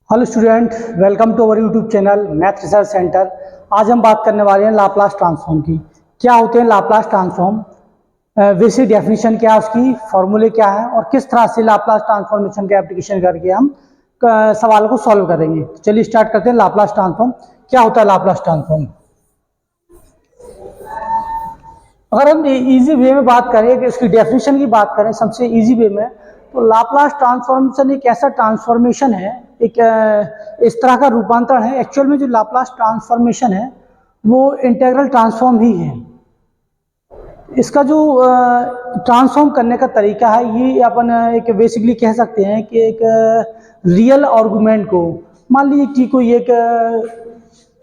Hello student, welcome to our YouTube channel math research centre. आज हम बात करने वाले हैं लाप्लास ट्रांसफॉर्म की। क्या होते हैं लाप्लास ट्रांसफॉर्म, बेसिक डेफिनेशन क्या है उसकी, फॉर्मूले क्या है और किस तरह से लाप्लास ट्रांसफॉर्मेशन का एप्लीकेशन करके हम सवालों को सॉल्व करेंगे। चलिए स्टार्ट करते हैं। लाप्लास ट्रांसफॉर्म क्या होता है। लाप्लास ट्रांसफॉर्म अगर हम इजी वे में बात करें कि इसकी डेफिनेशन की बात करें सबसे इजी वे में, तो लाप्लास ट्रांसफॉर्मेशन एक ऐसा ट्रांसफॉर्मेशन है, एक इस तरह का रूपांतरण है। एक्चुअल में जो लाप्लास ट्रांसफॉर्मेशन है वो इंटीग्रल ट्रांसफॉर्म ही है। इसका जो ट्रांसफॉर्म करने का तरीका है ये अपन एक बेसिकली कह सकते हैं कि एक रियल आर्गुमेंट को, मान लीजिए टी कोई एक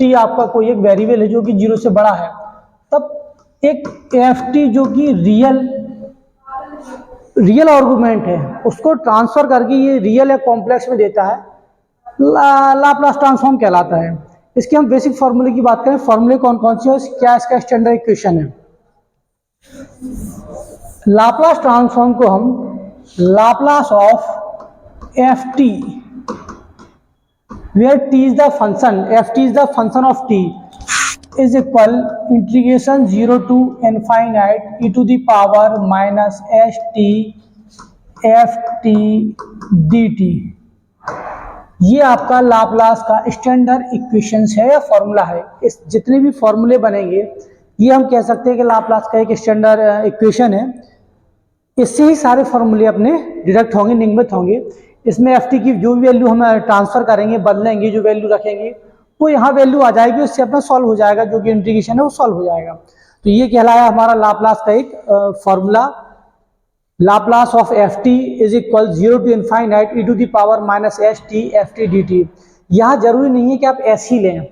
टी आपका कोई एक वेरिएबल है जो कि जीरो से बड़ा है, तब एक एफ टी जो कि रियल आर्गुमेंट है उसको ट्रांसफर करके ये रियल या कॉम्प्लेक्स में देता है, लाप्लास ट्रांसफॉर्म कहलाता है। इसके हम बेसिक फॉर्मूले की बात करें, फॉर्मूले कौन कौन से है, क्या इसका स्टैंडर्ड इक्वेशन है। लाप्लास ट्रांसफॉर्म को हम Laplace of F T, where T is the function, F T is the function of T, is equal integration 0 to infinite e to the power minus st ft dt। ये आपका Laplace का standard equations है या formula है। इस जितने भी फॉर्मूले बनेंगे ये हम कह सकते हैं कि लाप्लास का एक स्टैंडर्ड इक्वेशन है। इससे ही सारे फॉर्मूले अपने डिडक्ट होंगे, निगमित होंगे। इसमें एफ टी की जो भी वैल्यू हम ट्रांसफर करेंगे, बदलेंगे, जो वैल्यू रखेंगे वो यहाँ वैल्यू आ जाएगी, उससे अपना सॉल्व हो जाएगा, जो कि इंटीग्रेशन है वो सॉल्व हो जाएगा। तो ये कहलाया हमारा लाप्लास का एक formula. Laplace of F T is equal 0 to infinite E to the power minus S T F T D T. यहाँ जरूरी नहीं है कि आप एस ही लें,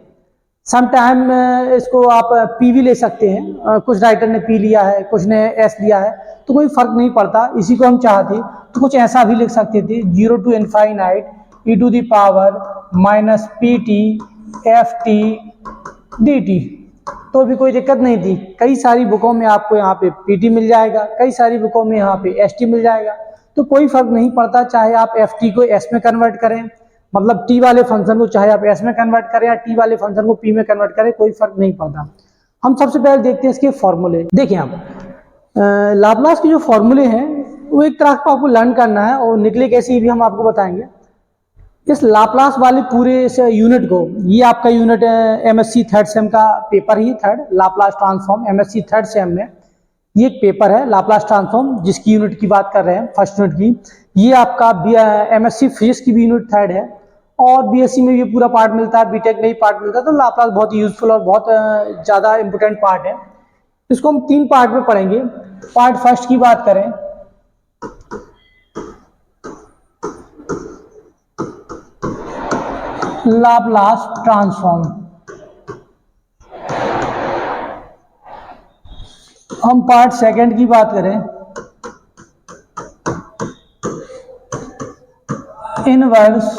समटाइम इसको आप पी भी ले सकते हैं। कुछ राइटर ने पी लिया है, कुछ ने एस लिया है, तो कोई फर्क नहीं पड़ता। इसी को हम चाहते तो कुछ ऐसा भी लिख सकते थे, 0 to infinite E to the power minus P T F T D T, तो भी कोई दिक्कत नहीं थी। कई सारी बुकों में आपको यहाँ पे पी टी मिल जाएगा, कई सारी बुकों में यहाँ पे एस टी मिल जाएगा, तो कोई फर्क नहीं पड़ता। चाहे आप एफ टी को एस में कन्वर्ट करें, मतलब टी वाले फंक्शन को चाहे आप एस में कन्वर्ट करें या टी वाले फंक्शन को पी में कन्वर्ट करें, कोई फर्क नहीं पड़ता। हम सबसे पहले देखते हैं इसके फॉर्मूले। देखिए आप लाप्लास के जो फॉर्मूले हैं वो एक तरह का आपको लर्न करना है और निकले कैसे भी हम आपको बताएंगे। इस लाप्लास वाले पूरे इस यूनिट को, ये आपका यूनिट एमएससी थर्ड सेम का पेपर ही, third Laplace transform MSc third sem में ये एक पेपर है लाप्लास ट्रांसफॉर्म, जिसकी यूनिट की बात कर रहे हैं फर्स्ट यूनिट की। ये आपका एमएससी फिजिक्स की भी यूनिट थर्ड है और बीएससी में ये पूरा पार्ट मिलता है, बीटेक में भी पार्ट मिलता है। तो लाप्लास बहुत यूजफुल और बहुत ज़्यादा इंपोर्टेंट पार्ट है। इसको हम तीन पार्ट में पढ़ेंगे। पार्ट फर्स्ट की बात करें, लाप्लास ट्रांसफॉर्म, हम पार्ट सेकंड की बात करें, इनवर्स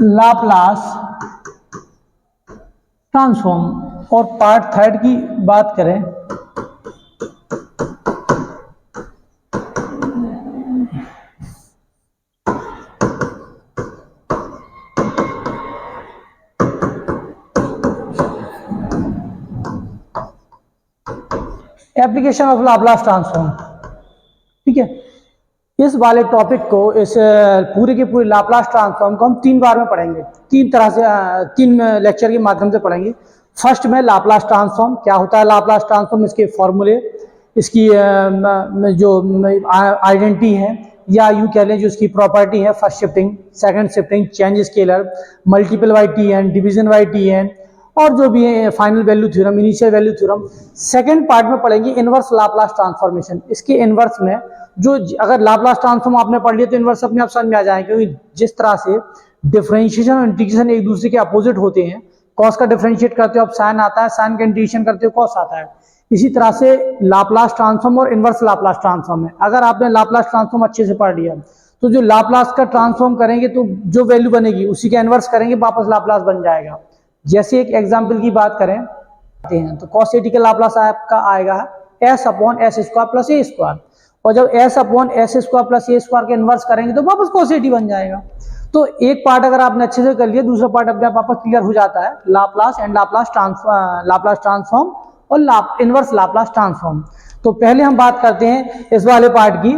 लाप्लास ट्रांसफॉर्म, और पार्ट थर्ड की बात करें एप्लीकेशन ऑफ लाप्लास ट्रांसफॉर्म। ठीक है, इस वाले टॉपिक को, इस पूरे के पूरे लाप्लास ट्रांसफॉर्म को हम तीन बार में पढ़ेंगे, तीन तरह से, तीन लेक्चर के माध्यम से पढ़ेंगे। फर्स्ट में लाप्लास ट्रांसफॉर्म क्या होता है, लाप्लास ट्रांसफॉर्म, इसके फॉर्मूले, इसकी जो आइडेंटिटी है या यूँ कह लें जो इसकी प्रॉपर्टी है, first shifting, second shifting, change scalar, multiple by T N, division by T N, और जो भी है final value theorem, initial value theorem. Second part में पढ़ेंगे इनवर्स लाप्लास ट्रांसफॉर्मेशन। इसके इनवर्स में जो, अगर लाप्लास ट्रांसफॉर्म आपने पढ़ लिया तो इनवर्स अपने आप समझ में आ जाएगा, क्योंकि जिस तरह से डिफरेंशिएशन और इंटीग्रेशन एक दूसरे के अपोजिट होते हैं, कॉस का डिफरेंशिएट करते हो आप साइन आता है, साइन का इंटीग्रेशन करते हो कॉस आता है, इसी तरह से लाप्लास ट्रांसफॉर्म और इनवर्स लाप्लास ट्रांसफॉर्म है। अगर आपने लाप्लास ट्रांसफॉर्म अच्छे से पढ़ लिया तो जो लाप्लास का ट्रांसफॉर्म करेंगे तो जो वैल्यू बनेगी उसी का इनवर्स करेंगे, वापस लाप्लास बन जाएगा। जैसे एक एग्जाम्पल की बात करें तो cos 80 का लाप्लास आपका आएगा s upon s square plus a square, और जब S upon S square plus A square के इनवर्स करेंगे तो वापस cos at बन जाएगा। तो एक पार्ट अगर आपने अच्छे से कर लिया, दूसरा पार्ट अपने आप आपका क्लियर हो जाता है, लाप्लास एंड लाप्लास ट्रांसफॉर्म और इनवर्स लाप्लास ट्रांसफॉर्म। तो पहले हम बात करते हैं इस वाले पार्ट की,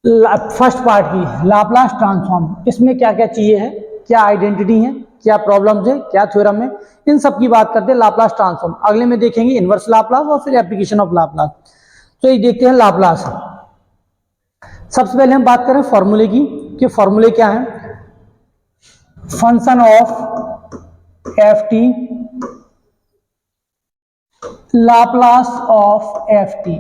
फर्स्ट पार्ट की, लाप्लास ट्रांसफॉर्म। इसमें क्या क्या चीजें हैं, क्या आइडेंटिटी है, क्या प्रॉब्लम्स है, क्या थ्योरम है, इन सब की बात करते हैं लाप्लास ट्रांसफॉर्म। अगले में देखेंगे इनवर्स लाप्लास और फिर एप्लीकेशन ऑफ लाप्लास। तो ये देखते हैं लाप्लास। सबसे पहले हम बात करें फॉर्मूले की कि फॉर्मूले क्या है। Function of F T, Laplace of F T.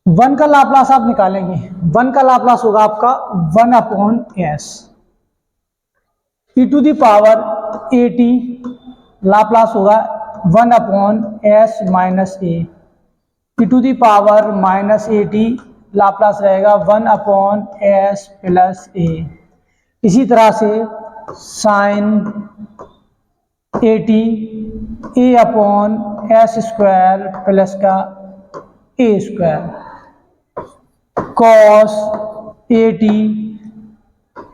One का लाप्लास आप निकालेंगे, वन का लाप्लास होगा आपका 1 upon S E to the power A T, Laplace होगा 1 upon S minus A E to the power minus A T, Laplace रहेगा 1 upon S plus A. इसी तरह से sine A T A upon S square plus का A square, cos A T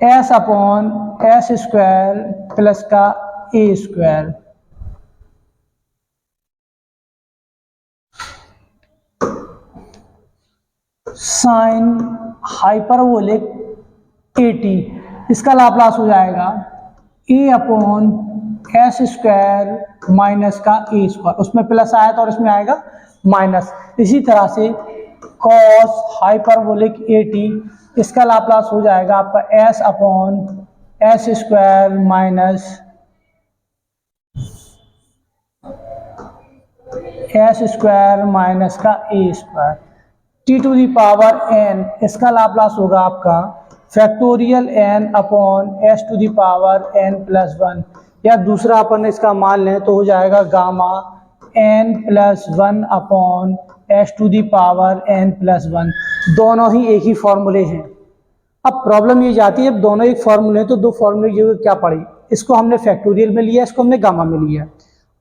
S upon S square plus का A square, sine hyperbolic A T, इसका Laplace हो जाएगा A upon S square minus का A square, उसमें plus आया था और इसमें आएगा माइनस। इसी तरह से कॉस हाइपरबोलिक ए टी, इसका लाप्लास हो जाएगा आपका S upon S square minus S square minus का A square, T to the power N, इसका लाप्लास होगा आपका factorial N upon S to the power N plus 1, या दूसरा अपन इसका मान लें तो हो जाएगा gamma N plus 1 upon S to the power N plus 1। दोनों ही एक ही फॉर्मूले हैं। अब प्रॉब्लम ये जाती है, जब दोनों एक फॉर्मूले हैं तो दो फॉर्मूले की जरूरत क्या पड़ी, इसको हमने फैक्टोरियल में लिया, इसको हमने गामा में लिया।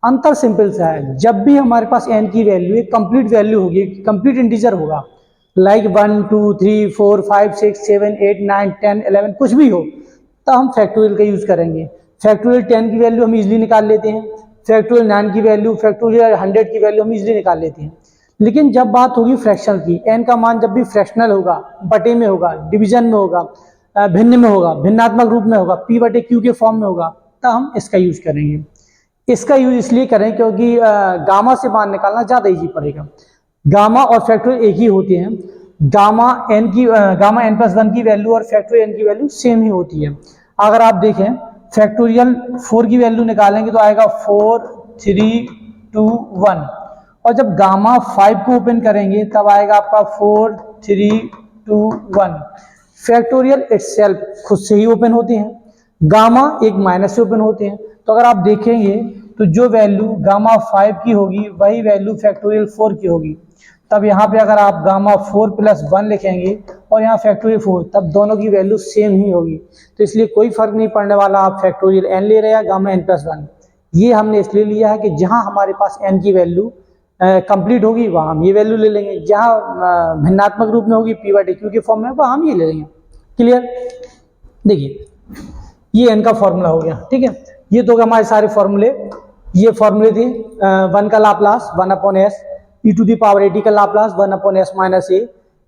अंतर सिंपल सा है, जब भी हमारे पास एन की वैल्यू एक कंप्लीट वैल्यू होगी, कंप्लीट इंटीजर होगा, लाइक 1 2 3 4 5 6 7 8 9 10 11 कुछ भी हो, तो हम फैक्टोरियल का यूज करेंगे। फैक्टोरियल 10 की वैल्यू हम इजीली निकाल लेते हैं, फैक्टोरियल 9 की वैल्यू, फैक्टोरियल 100 की वैल्यू हम इजीली निकाल लेते हैं। लेकिन जब बात होगी फ्रैक्शन की, एन का मान जब भी फ्रैक्शनल होगा, बटे में होगा, डिवीजन में होगा, भिन्न में होगा, भिन्नात्मक रूप में होगा, पी बटे क्यू के फॉर्म में होगा, तब हम इसका यूज करेंगे। इसका यूज इसलिए करें क्योंकि गामा से मान निकालना ज़्यादा ईजी पड़ेगा। गामा और फैक्टोरियल एक ही होते हैं, गामा एन प्लस 1 की वैल्यू और फैक्टोरियल एन की वैल्यू सेम ही होती है। अगर आप देखें फैक्टोरियल 4 की वैल्यू निकालेंगे तो आएगा 4 3 2 1, और जब गामा 5 को ओपन करेंगे तब आएगा आपका 4 3 2 1। फैक्टोरियल इटसेल्फ खुद से ही ओपन होते हैं, गामा एक माइनस से ओपन होते हैं। तो अगर आप देखेंगे तो जो वैल्यू गामा 5 की होगी वही वैल्यू फैक्टोरियल 4 की होगी। तब यहाँ पे अगर आप गामा 4 प्लस 1 लिखेंगे और यहाँ फैक्टोरियल 4, तब दोनों की वैल्यू सेम ही होगी। तो इसलिए कोई फर्क नहीं पड़ने वाला आप फैक्टोरियल एन ले रहे हैं गामा एन प्लस 1। ये हमने इसलिए लिया है कि जहाँ हमारे पास एन की वैल्यू कंप्लीट होगी वहाँ हम ये वैल्यू ले लेंगे, जहाँ भिन्नात्मक रूप में होगी पी बाई टी क्यू के फॉर्म में वहाँ हम ये ले लेंगे। क्लियर? देखिए ये एन का फॉर्मूला हो गया, ठीक है। ये तो हमारे सारे फॉर्मूले, ये फॉर्मूले थे। 1 का Laplace 1 upon S, E to the power A T का Laplace 1 upon S minus A,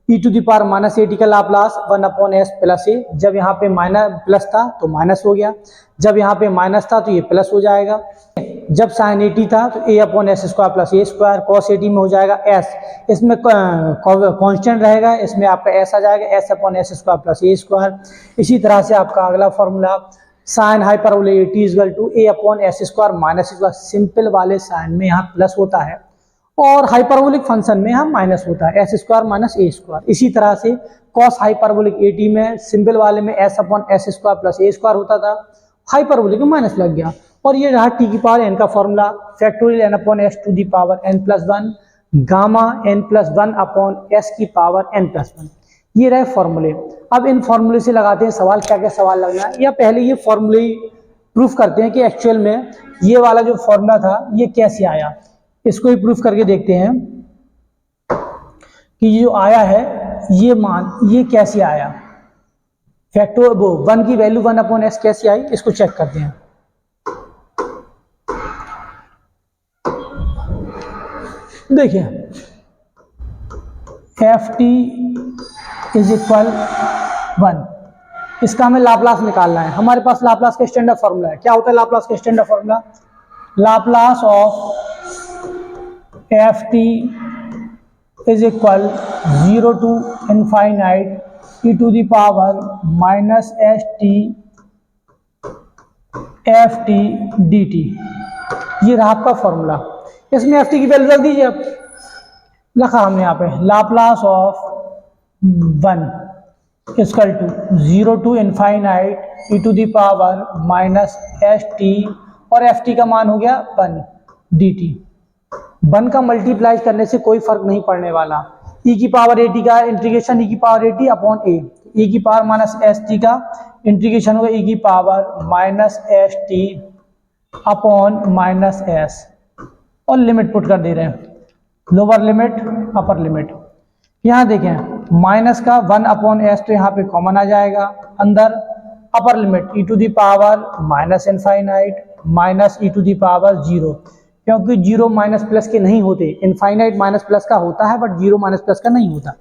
E to the power minus A T का Laplace 1 upon S plus A. जब यहाँ पे माइनस प्लस था तो माइनस हो गया, जब यहाँ पे माइनस था तो ये प्लस हो जाएगा। जब साइन ए टी था तो A upon S square plus A square, cos A T में हो जाएगा एस, इसमें कांस्टेंट रहेगा, इसमें आपका एस आ जाएगा, S upon S square plus A square. इसी तरह से आपका अगला formula sine hyperbolic A T equal to A upon S square minus square. Simple वाले साइन में यहाँ प्लस होता है और हाइपरबोलिक फंक्शन में यहाँ माइनस होता है, S square minus A square. इसी तरह से कॉस हाइपरबोलिक ए टी में सिंपल वाले में S upon S square plus A square होता था, हाइपरबोलिक में माइनस लग गया। और ये रहा टी की पावर एन का formula, factorial N upon S to the power N plus 1 gamma N plus 1 upon S की पावर एन प्लस 1। ये रहे फॉर्मूले। अब इन फॉर्मूले से लगाते हैं सवाल, क्या क्या सवाल लगना है, या पहले ये फॉर्मूले प्रूफ करते हैं कि एक्चुअल में ये वाला जो फॉर्मूला था ये कैसे आया। इसको ही प्रूफ करके देखते हैं कि ये जो आया है ये मान ये कैसे आया, फैक्टर वो 1 की वैल्यू 1/s कैसे आई, इसको चेक करते हैं। देखिए ft इज इक्वल 1, इसका हमें लाप्लास निकालना है। हमारे पास लाप्लास का स्टैंडर्ड फॉर्मूला है। क्या होता है लाप्लास का standard formula? Laplace of ft is equal 0 to infinite e to the power minus st ft dt। ये रहा आपका फॉर्मूला। इसमें ft की वैल्यू रख दीजिए। आप लिखा हमने यहाँ पे Laplace of 1 equal to 0 to infinite e to the power minus st और ft का मान हो गया 1 dt। 1 का मल्टीप्लाई करने से कोई फर्क नहीं पड़ने वाला। e की पावर at का इंटीग्रेशन e की power at upon a, e की पावर माइनस st का इंटीग्रेशन होगा e की power minus st upon minus s, और लिमिट पुट कर दे रहे हैं, लोअर लिमिट अपर लिमिट। यहाँ देखें माइनस का 1/s तो यहाँ पे कॉमन आ जाएगा अंदर, upper limit e to the power minus infinite minus e to the power 0, क्योंकि 0 माइनस प्लस के नहीं होते, इनफाइनाइट माइनस प्लस का होता है बट 0 माइनस प्लस का नहीं होता।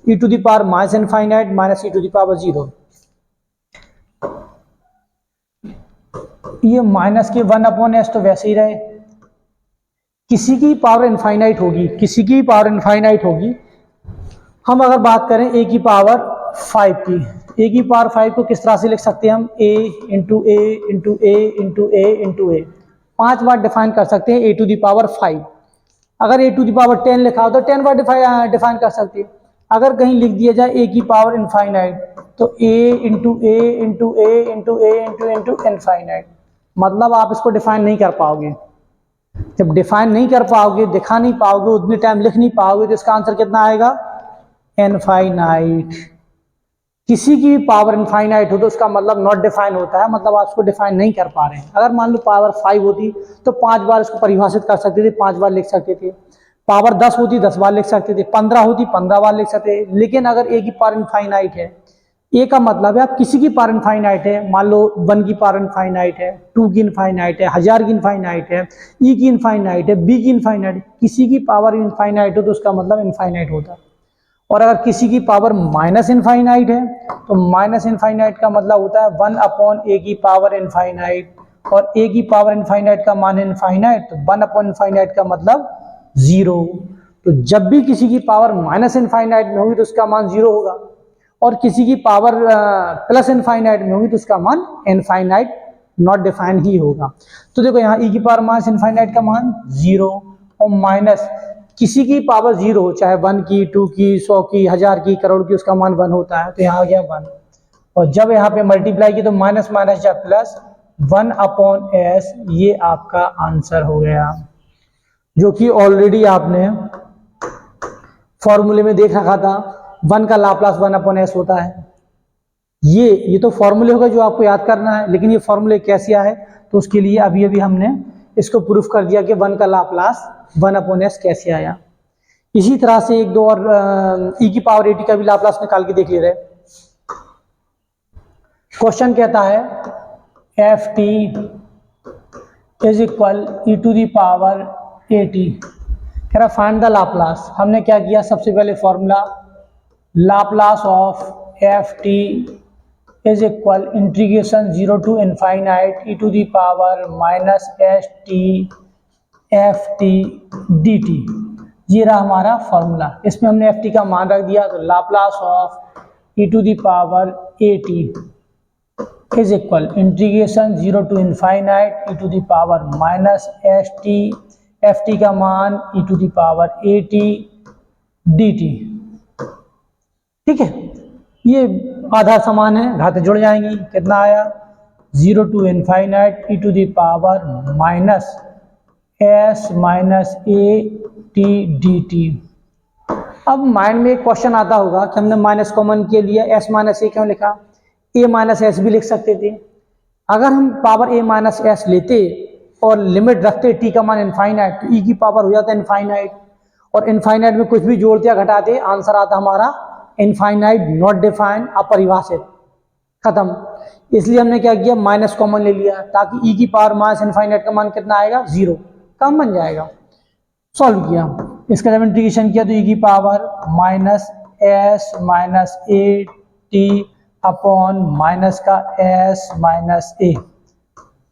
e to the power minus infinite minus e to the power 0, ये माइनस के 1/s तो वैसे ही रहे। किसी की पावर इनफाइनाइट होगी, किसी की पावर इनफाइनाइट होगी। हम अगर बात करें a की पावर 5 की, a की पावर 5 को किस तरह से लिख सकते हैं हम? a into A into A into A into A, 5 bar define कर सकते हैं a टू दी पावर 5। अगर a टू दी पावर 10 लिखा हो तो 10 बार डिफाइन कर सकते हैं। अगर कहीं लिख दिया जाए a की पावर इनफाइनाइट तो a into A into A into A into into infinite, मतलब आप इसको डिफाइन नहीं कर पाओगे। जब डिफाइन नहीं कर पाओगे, दिखा नहीं पाओगे, उतने टाइम लिख नहीं पाओगे, तो इसका आंसर कितना आएगा? इनफाइनाइट। किसी की पावर इनफाइनाइट हो तो उसका मतलब नॉट डिफाइन होता है, मतलब आप उसको डिफाइन नहीं कर पा रहे हैं। अगर मान लो पावर 5 होती तो 5 बार इसको परिभाषित कर सकते थे, 5 बार लिख सकते थे। पावर 10 होती 10 बार लिख सकते थे, 15 होती 15 बार लिख सकते थे। लेकिन अगर ए की पावर इनफाइनाइट है, ए का मतलब है आप किसी की पावर इनफाइनाइट है, मान लो 1 की पावर इनफाइनाइट है, 2 की इनफाइनाइट है, 1000 की इनफाइनाइट है, ई की इनफाइनाइट है, बी की इनफाइनाइट है, किसी की पावर इनफाइनाइट हो तो उसका मतलब इनफाइनाइट होता है। और अगर किसी की पावर माइनस इनफाइनाइट है तो माइनस इनफाइनाइट का मतलब होता है 1/a की पावर इनफाइनाइट, और a की पावर इनफाइनाइट का मान इनफाइनाइट, तो 1/ इनफाइनाइट का मतलब 0। तो जब भी किसी की पावर माइनस इनफाइनाइट में होगी तो उसका मान 0 होगा, और किसी की पावर प्लस इनफाइनाइट में होगी तो उसका मान इनफाइनाइट नॉट डिफाइन ही होगा। तो देखो यहाँ e की पावर माइनस इनफाइनाइट का मान 0, और माइनस किसी की पावर 0 हो, चाहे 1 की, 2 की, 100 की, 1000 की, करोड़ की, उसका मान 1 होता है। तो यहाँ आ गया 1, और जब यहाँ पे मल्टीप्लाई की तो माइनस माइनस या प्लस 1/s, ये आपका आंसर हो गया, जो कि ऑलरेडी आपने फॉर्मूले में देख रखा था। 1 का लाप्लास 1/s होता है। ये तो फॉर्मूले होगा जो आपको याद करना है, लेकिन ये फॉर्मूले कैसे आए तो उसके लिए अभी अभी हमने इसको प्रूफ कर दिया कि 1 का लाप्लास 1/s कैसे आया। इसी तरह से एक दो और e की पावर 80 का भी लाप्लास निकाल के देख ले रहे। क्वेश्चन कहता है ft is equal e to the power 80, कह रहा फाइंड द लाप्लास। हमने क्या किया, सबसे पहले formula Laplace of ft is equal integration 0 to infinite e to the power minus st ft dt। ये रहा हमारा फॉर्मूला। इसमें हमने ft का मान रख दिया, तो Laplace of e to the power 80 is equal integration 0 to infinite e to the power minus st ft का मान e to the power 80 dt। ठीक है, ये आधार समान है, घातें जुड़ जाएंगी। कितना आया? 0 to infinite e to the power minus s minus a t dt। अब माइंड में एक क्वेश्चन आता होगा कि हमने माइनस कॉमन के लिए एस माइनस ए क्यों लिखा, ए माइनस एस भी लिख सकते थे। अगर हम पावर ए माइनस एस लेते और लिमिट रखते टी का मान इनफाइनाइट, तो ई की पावर हो जाता है इनफाइनाइट, और इनफाइनाइट में कुछ भी जोड़ते या घटाते आंसर आता हमारा इनफाइनाइट, नॉट डिफाइंड, अपरिभाषित, खत्म। इसलिए हमने क्या किया, माइनस कॉमन ले लिया ताकि ई की पावर माइनस इनफाइनाइट का मान कितना आएगा, 0, कम बन जाएगा। सॉल्व किया, इसका जब इंटीग्रेशन किया तो ई की power minus S minus A T upon minus का S minus A,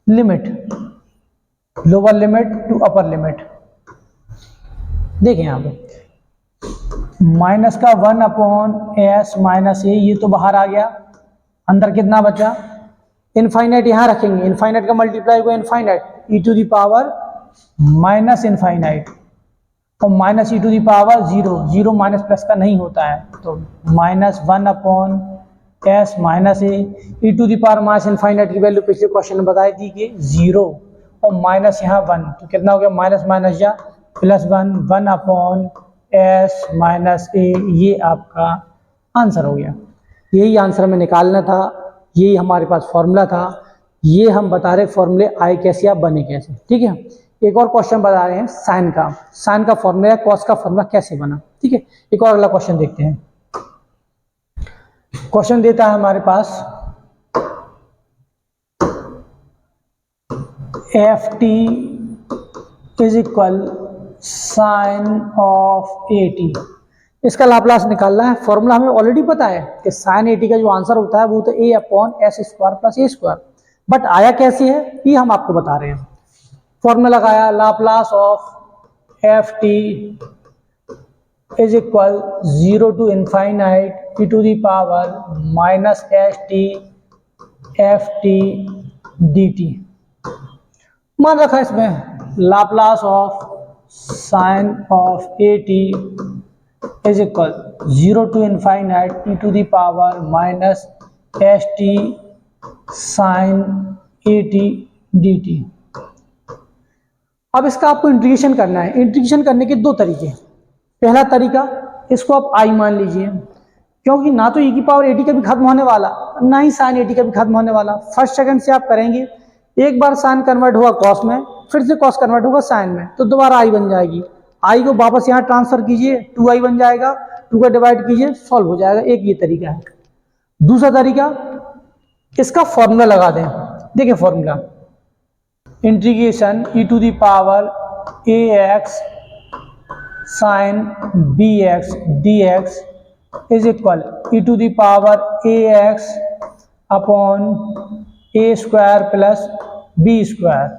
limit lower limit to upper limit. देखें यहाँ पे माइनस का 1 अपॉन एस माइनस ए, ये तो बाहर आ गया, अंदर कितना बचा, इनफाइनाइट यहाँ रखेंगे, इनफाइनाइट का मल्टीप्लाई हुआ infinite, E to the power minus infinite, और minus E to the power 0, 0 minus plus का नहीं होता है, तो minus 1 upon S minus A, E to the power minus infinite की वैल्यू पिछले क्वेश्चन में बताई थी कि 0, और माइनस यहाँ 1, तो कितना हो गया, माइनस माइनस या प्लस 1, 1 अपॉन एस माइनस ए, ये आपका आंसर हो गया। यही आंसर हमें निकालना था, यही हमारे पास फॉर्मूला था, ये हम बता रहे फॉर्मूले आए कैसे या बने कैसे। ठीक है, एक और क्वेश्चन बता रहे हैं साइन का, साइन का फॉर्मूला, कॉस का फॉर्मूला कैसे बना। ठीक है, एक और अगला क्वेश्चन देखते हैं। क्वेश्चन देता है हमारे पास F T is equal sine of A T, इसका लाप्लास निकालना है। फॉर्मूला हमें ऑलरेडी पता है कि साइन ए टी का जो आंसर होता है वो तो A upon S square plus A square, but आया कैसे है ये हम आपको बता रहे हैं। फॉर्मूला लगाया, Laplace of F T is equal 0 to infinite E to the power minus S T F T D T. मान रखा इसमें Laplace of sine of A T is equal 0 to infinite E to the power minus S T sine A T D T. अब इसका आपको integration करना है। Integration करने के दो तरीके, पहला तरीका इसको आप आई मान लीजिए, क्योंकि ना तो ई की पावर ए टी का भी खत्म होने वाला, ना ही साइन ए टी का भी खत्म होने वाला। फर्स्ट सेकंड से आप करेंगे, एक बार साइन कन्वर्ट हुआ कॉस में, फिर से कॉस कन्वर्ट होगा साइन में, तो दोबारा आई बन जाएगी। आई को वापस यहाँ ट्रांसफर कीजिए, 2i बन जाएगा, 2 का डिवाइड कीजिए, सॉल्व हो जाएगा। एक ये तरीका है। दूसरा तरीका, इसका फॉर्मूला लगा दें। देखिए formula, integration E to the power A X sine B X D X is equal E to the power A X upon A square plus B square.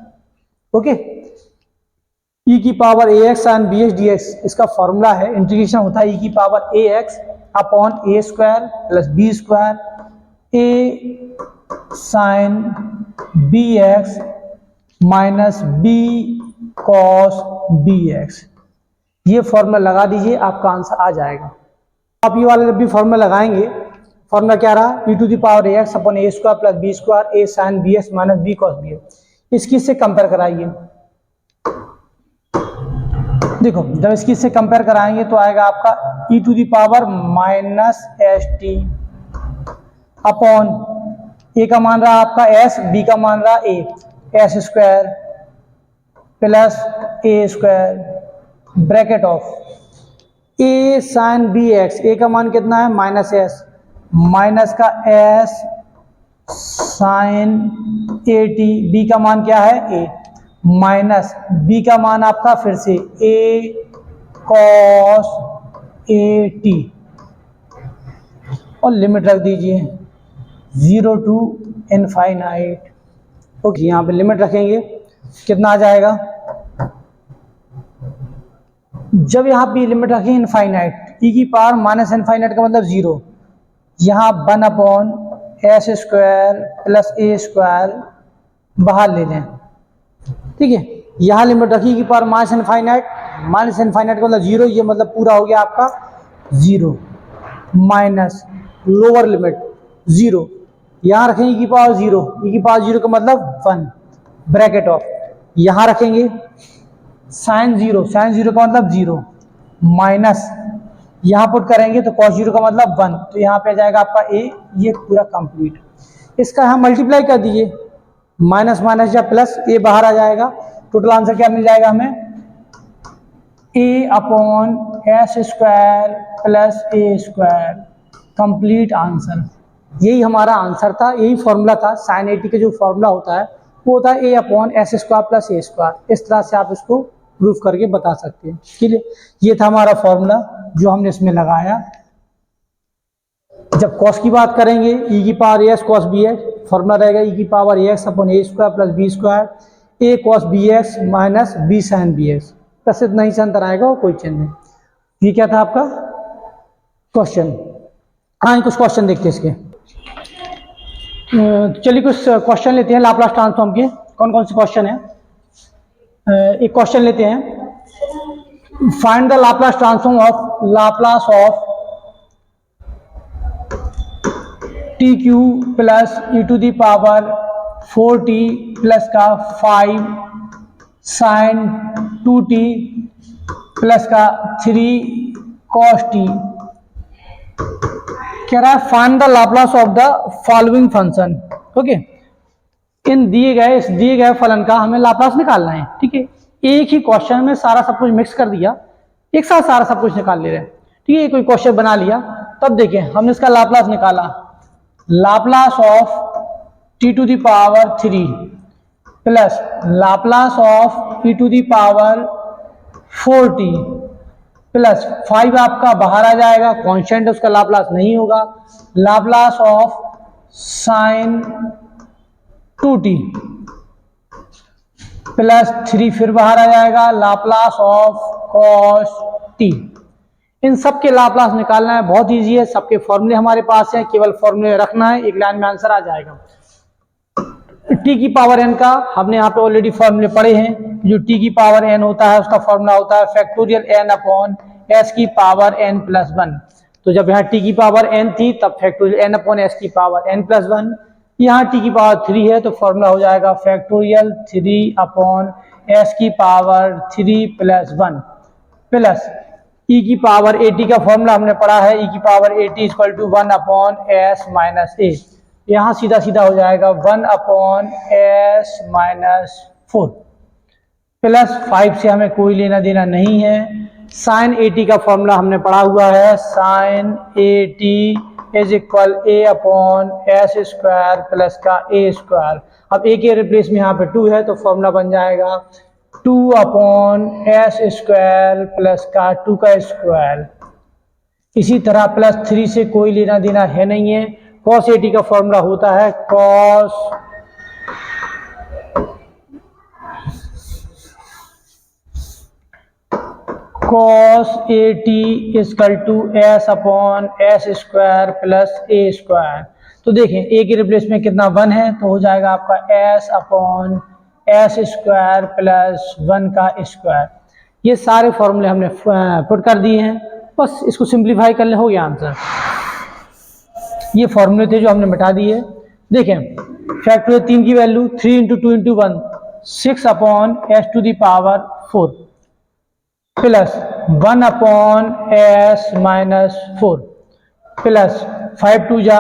Okay, E की power A X sine B X D X, इसका formula है, integration होता है E की power A X upon A square plus B square A sine B X minus B cos B X. ये formula लगा दीजिए, आपका आंसर आ जाएगा। आप ये वाला जब भी फॉर्मूला लगाएंगे, फॉर्मूला क्या रहा, E to the power A X upon A square plus B square A sine B X minus B cos B X. इसकी इससे कंपेयर कराइए। देखो जब इसकी इससे कंपेयर कराएंगे तो आएगा आपका E to the power minus S T upon A का मान रहा आपका एस, बी का मान रहा A, S square plus A square bracket of A sine B X, A का मान कितना है माइनस एस, माइनस का S sine A T, B का मान क्या है ए, माइनस बी का मान आपका फिर से ए कॉस ए टी, और लिमिट रख दीजिए 0 टू इनफाइनाइट। ओके, यहाँ पे लिमिट रखेंगे, कितना आ जाएगा, जब यहाँ पे लिमिट रखें इनफाइनाइट, ई की पावर माइनस इनफाइनाइट का मतलब 0, यहाँ 1 upon S square plus A square बाहर ले लें। ठीक है, यहाँ लिमिट रखी की पावर माइनस इनफाइनाइट का मतलब 0, ये मतलब पूरा हो गया आपका 0 माइनस लोअर लिमिट 0, यहाँ रखेंगे की पावर 0, ई की पावर 0 का मतलब 1 ब्रैकेट ऑफ, यहाँ रखेंगे साइन 0 का मतलब 0 माइनस यहाँ पुट करेंगे तो cos 0 का मतलब 1, तो यहाँ पे आ जाएगा आपका a, ये पूरा कंप्लीट। इसका हम मल्टीप्लाई कर दीजिए, माइनस माइनस या प्लस, a बाहर आ जाएगा, टोटल आंसर क्या मिल जाएगा हमें, a upon S square plus A square, complete answer. यही हमारा आंसर था, यही फॉर्मूला था साइन 80 का जो फॉर्मूला होता है वो होता है a upon S square plus A square. इस तरह से आप इसको प्रूफ करके बता सकते हैं। ठीक है, ये था हमारा फॉर्मूला जो हमने इसमें लगाया। जब कॉस की बात करेंगे e की power A X cos B X, formula रहेगा e की power A X upon A square plus B square, A cos B X minus B sine B X, बस इतना ही से अंतर आएगा और कोई चेंज नहीं। ये क्या था आपका क्वेश्चन। हाँ, कुछ क्वेश्चन देखते हैं इसके। चलिए कुछ क्वेश्चन लेते हैं लाप्लास ट्रांसफॉर्म के। कौन कौन से क्वेश्चन है, एक क्वेश्चन लेते हैं, find the Laplace transform of Laplace of T cube plus E to the power 4t plus का 5 साइन 2t प्लस का 3 cos t। कह रहा है find the Laplace of the following function. Okay, इन दिए गए फलन का हमें लाप्लास निकालना है। ठीक है, एक ही क्वेश्चन में सारा सब कुछ मिक्स कर दिया, एक साथ सारा सब कुछ निकाल ले रहे हैं। ठीक है, कोई क्वेश्चन बना लिया, तब देखिए हमने इसका लाप्लास निकाला, Laplace of T to the power 3 plus Laplace of E to the power 4t plus 5 आपका बाहर आ जाएगा, कांस्टेंट है उसका लाप्लास नहीं होगा, Laplace of sign 2t plus 3 फिर बाहर आ जाएगा, लाप्लास ऑफ cos t। इन सब के लाप्लास निकालना है, बहुत इजी है, सबके फॉर्मूले हमारे पास हैं, केवल फॉर्मूले रखना है, एक लाइन में आंसर आ जाएगा। t की पावर n का हमने यहाँ पे ऑलरेडी फॉर्मूले पढ़े हैं। जो t की पावर n होता है उसका फॉर्मूला होता है फैक्टोरियल n अपॉन s की पावर n प्लस 1। तो जब यहाँ t की पावर n थी तब फैक्टोरियल n अपॉन s की पावर n प्लस 1, यहाँ t की पावर 3 है तो फॉर्मूला हो जाएगा फैक्टोरियल 3 अपॉन s की पावर 3 प्लस 1 प्लस e की पावर 80 का फॉर्मूला हमने पढ़ा है, e की पावर 80 equal to 1 upon s minus a। यहाँ सीधा सीधा हो जाएगा 1 अपॉन s माइनस 4 प्लस 5 से हमें कोई लेना देना नहीं है। साइन 80 का फॉर्मूला हमने पढ़ा हुआ है, sine 80 is equal a upon S square plus का a स्क्वायर। अब a के रिप्लेस में यहाँ पे 2 है तो फॉर्मूला बन जाएगा 2 अपॉन एस स्क्वायर प्लस का 2 का स्क्वायर। इसी तरह प्लस 3 से कोई लेना देना है नहीं है। cos 80 का फॉर्मूला होता है cos 80 equal to S upon S square plus A square. तो देखें a के रिप्लेस में कितना 1 है तो हो जाएगा आपका s upon S square plus 1 का स्क्वायर। ये सारे फॉर्मूले हमने पुट कर दिए हैं, बस इसको सिंप्लीफाई कर ले, हो गया आंसर। ये फॉर्मूले थे जो हमने मिटा दिए। देखें फैक्टोरियल 3 की value 3 into 2 into 1 6 upon S to the power 4 plus 1 upon S minus 4 plus 5 to जा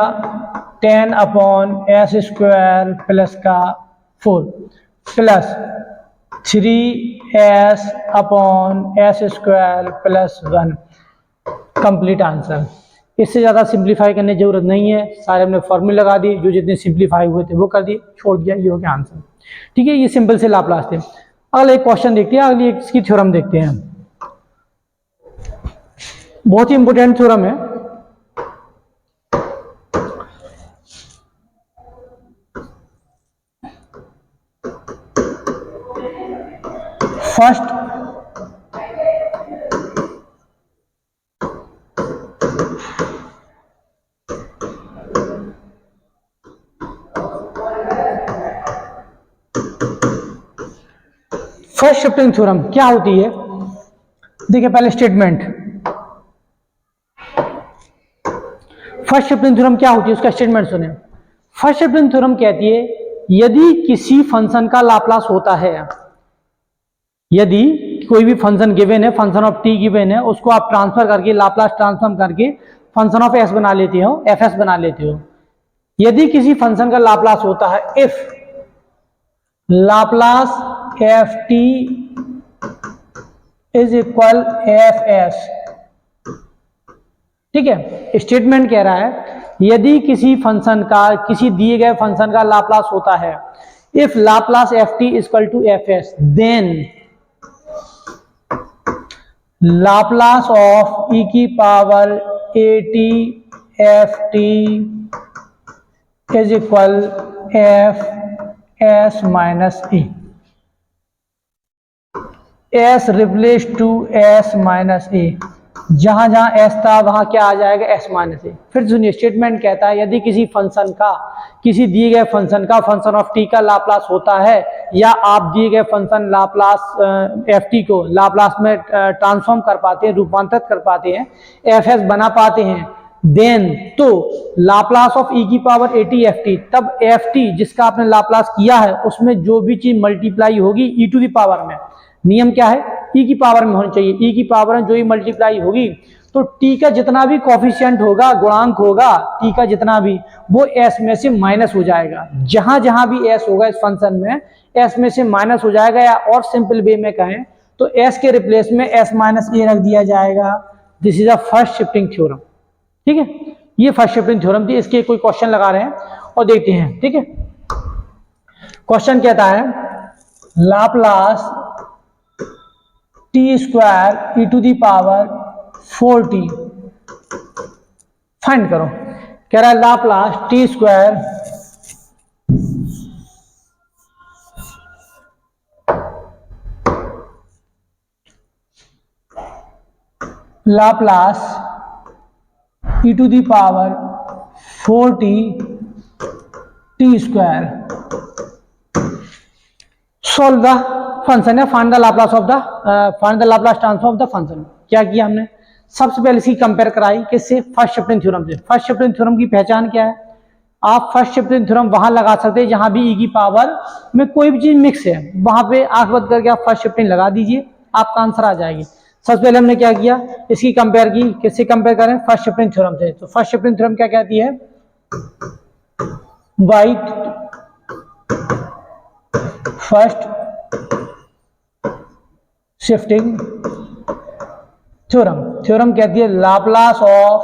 10 अपॉन एस स्क्वायर प्लस का 4 plus 3s upon S square plus 1, complete answer. इससे ज़्यादा सिंप्लीफाई करने की जरूरत नहीं है, सारे हमने फॉर्मूले लगा दिए, जो जितने सिंप्लीफाई हुए थे वो कर दिए, छोड़ दिया, ये हो गया आंसर। ठीक है, ये सिंपल से लाप्लास थे। अगला एक क्वेश्चन देखते हैं, अगली इसकी थ्योरम देखते हैं, बहुत ही इंपॉर्टेंट थ्योरम है। फर्स्ट शिफ्टिंग थ्योरम क्या होती है, देखिए पहले स्टेटमेंट। फर्स्ट शिफ्टिंग थ्योरम क्या होती है उसका स्टेटमेंट सुने। फर्स्ट शिफ्टिंग थ्योरम कहती है यदि किसी फंक्शन का लाप्लास होता है, यदि कोई भी फंक्शन गिवन है, फंक्शन ऑफ टी गिवन है, उसको आप ट्रांसफर करके लाप्लास ट्रांसफॉर्म करके फंक्शन ऑफ एस बना लेते हो, एफ एस बना लेते हो। यदि किसी फंक्शन का लाप्लास होता है if Laplace F T is equal F S, ठीक है, स्टेटमेंट कह रहा है यदि किसी फंक्शन का, किसी दिए गए फंक्शन का लाप्लास होता है if Laplace F T is equal to F S, then Laplace of E की power A T F T is equal F S minus A, S replace to S minus A, जहां जहां S था वहां क्या आ जाएगा, S minus ए। फिर सुनिए statement कहता है यदि किसी फंक्शन का, किसी दिए गए फंक्शन का फंक्शन ऑफ टी का लाप्लास होता है, या आप दिए गए फंक्शन लाप्लास एफ टी को लाप्लास में ट्रांसफॉर्म कर पाते हैं, रूपांतरित कर पाते हैं, एफ एस बना पाते हैं, देन तो लाप्लास ऑफ ई की पावर ए टी एफ टी, तब एफ टी जिसका आपने लाप्लास किया है उसमें जो भी चीज मल्टीप्लाई होगी ई टू द पावर में, नियम क्या है, ई की पावर में होनी चाहिए, ई की पावर में जो ही मल्टीप्लाई होगी तो टी का जितना भी कॉफिशिएंट होगा, गुणांक होगा टी का जितना भी, वो एस में से माइनस हो जाएगा। जहां जहां भी एस होगा इस फंक्शन में एस में से माइनस हो जाएगा, या और सिंपल वे में कहें तो एस के रिप्लेस में एस माइनस ए रख दिया जाएगा। This is a first shifting theorem, ठीक है, ये फर्स्ट शिफ्टिंग थ्योरम थी। इसके कोई क्वेश्चन लगा रहे हैं और देखते हैं, ठीक है। क्वेश्चन कहता है Laplace t square e to the power 4t find करो। कह रहा है Laplace t square Laplace E to the power 4t t square, solve the function है, find the Laplace of the, find the Laplace transform of the function. क्या किया हमने, सबसे पहले इसकी कंपेयर कराई किससे, फर्स्ट शिफ्टिंग थ्योरम से। फर्स्ट शिफ्टिंग थ्योरम की पहचान क्या है, आप फर्स्ट शिफ्टिंग थ्योरम वहां लगा सकते हैं जहां भी ई की पावर में कोई भी चीज मिक्स है, वहां पे आंख बंद करके आप फर्स्ट शिफ्टिंग लगा दीजिए, आपका आंसर आ जाएगी। सबसे पहले हमने क्या किया, इसकी कंपेयर की, किससे कंपेयर करें, फर्स्ट शिफ्टिंग थ्योरम से। तो फर्स्ट शिफ्टिंग थ्योरम क्या कहती है, what first shifting theorem, theorem कहती है Laplace of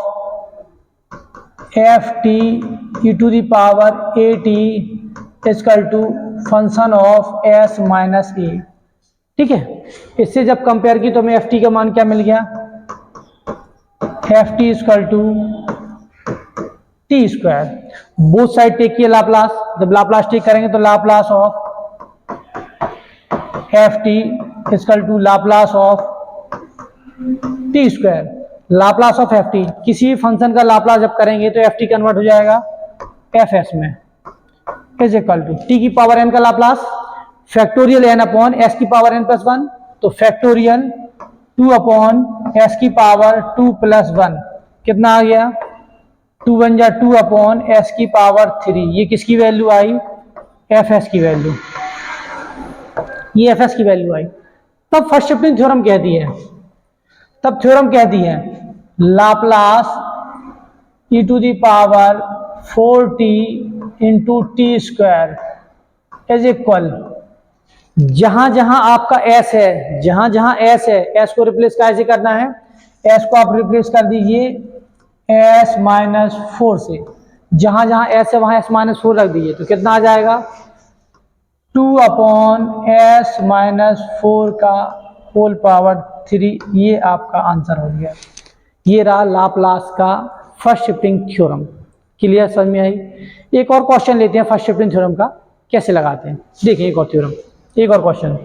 F t e to the power A T equal to function of s minus a, ठीक है। इससे जब कंपेयर की तो हमें एफ टी का मान क्या मिल गया, F T equal to T square. Both side take किया लाप्लास, जब लाप्लास टेक करेंगे तो Laplace of F T equal to Laplace of T square. Laplace of F T, किसी भी फंक्शन का लाप्लास जब करेंगे तो एफ टी कन्वर्ट हो जाएगा एफ एस में, इज इक्वल टू टी की पावर एन का Laplace factorial N upon S की पावर एन प्लस वन, तो फैक्टोरियल 2 अपॉन एस की पावर 2 प्लस 1, कितना आ गया, 2 बन जा 2 अपॉन एस की पावर 3। ये किसकी वैल्यू आई, एफ एस की वैल्यू, ये एफ एस की वैल्यू आई। तब फर्स्ट शिफ्टिंग थ्योरम कहती है, तब थ्योरम कहती है Laplace E to the power 4t into T square is equal, जहां जहां आपका s है, जहां जहां s है, s को रिप्लेस कैसे करना है, s को आप रिप्लेस कर दीजिए s माइनस 4 से, जहां जहां s है वहां s माइनस 4 रख दीजिए, तो कितना आ जाएगा 2 अपॉन s माइनस 4 का होल पावर 3। ये आपका आंसर हो गया। ये रहा लाप्लास का फर्स्ट शिफ्टिंग थ्योरम। क्लियर, समझ में आई। एक और क्वेश्चन लेते हैं फर्स्ट शिफ्टिंग थ्योरम का कैसे लगाते हैं, देखिए एक और थ्योरम, एक और क्वेश्चन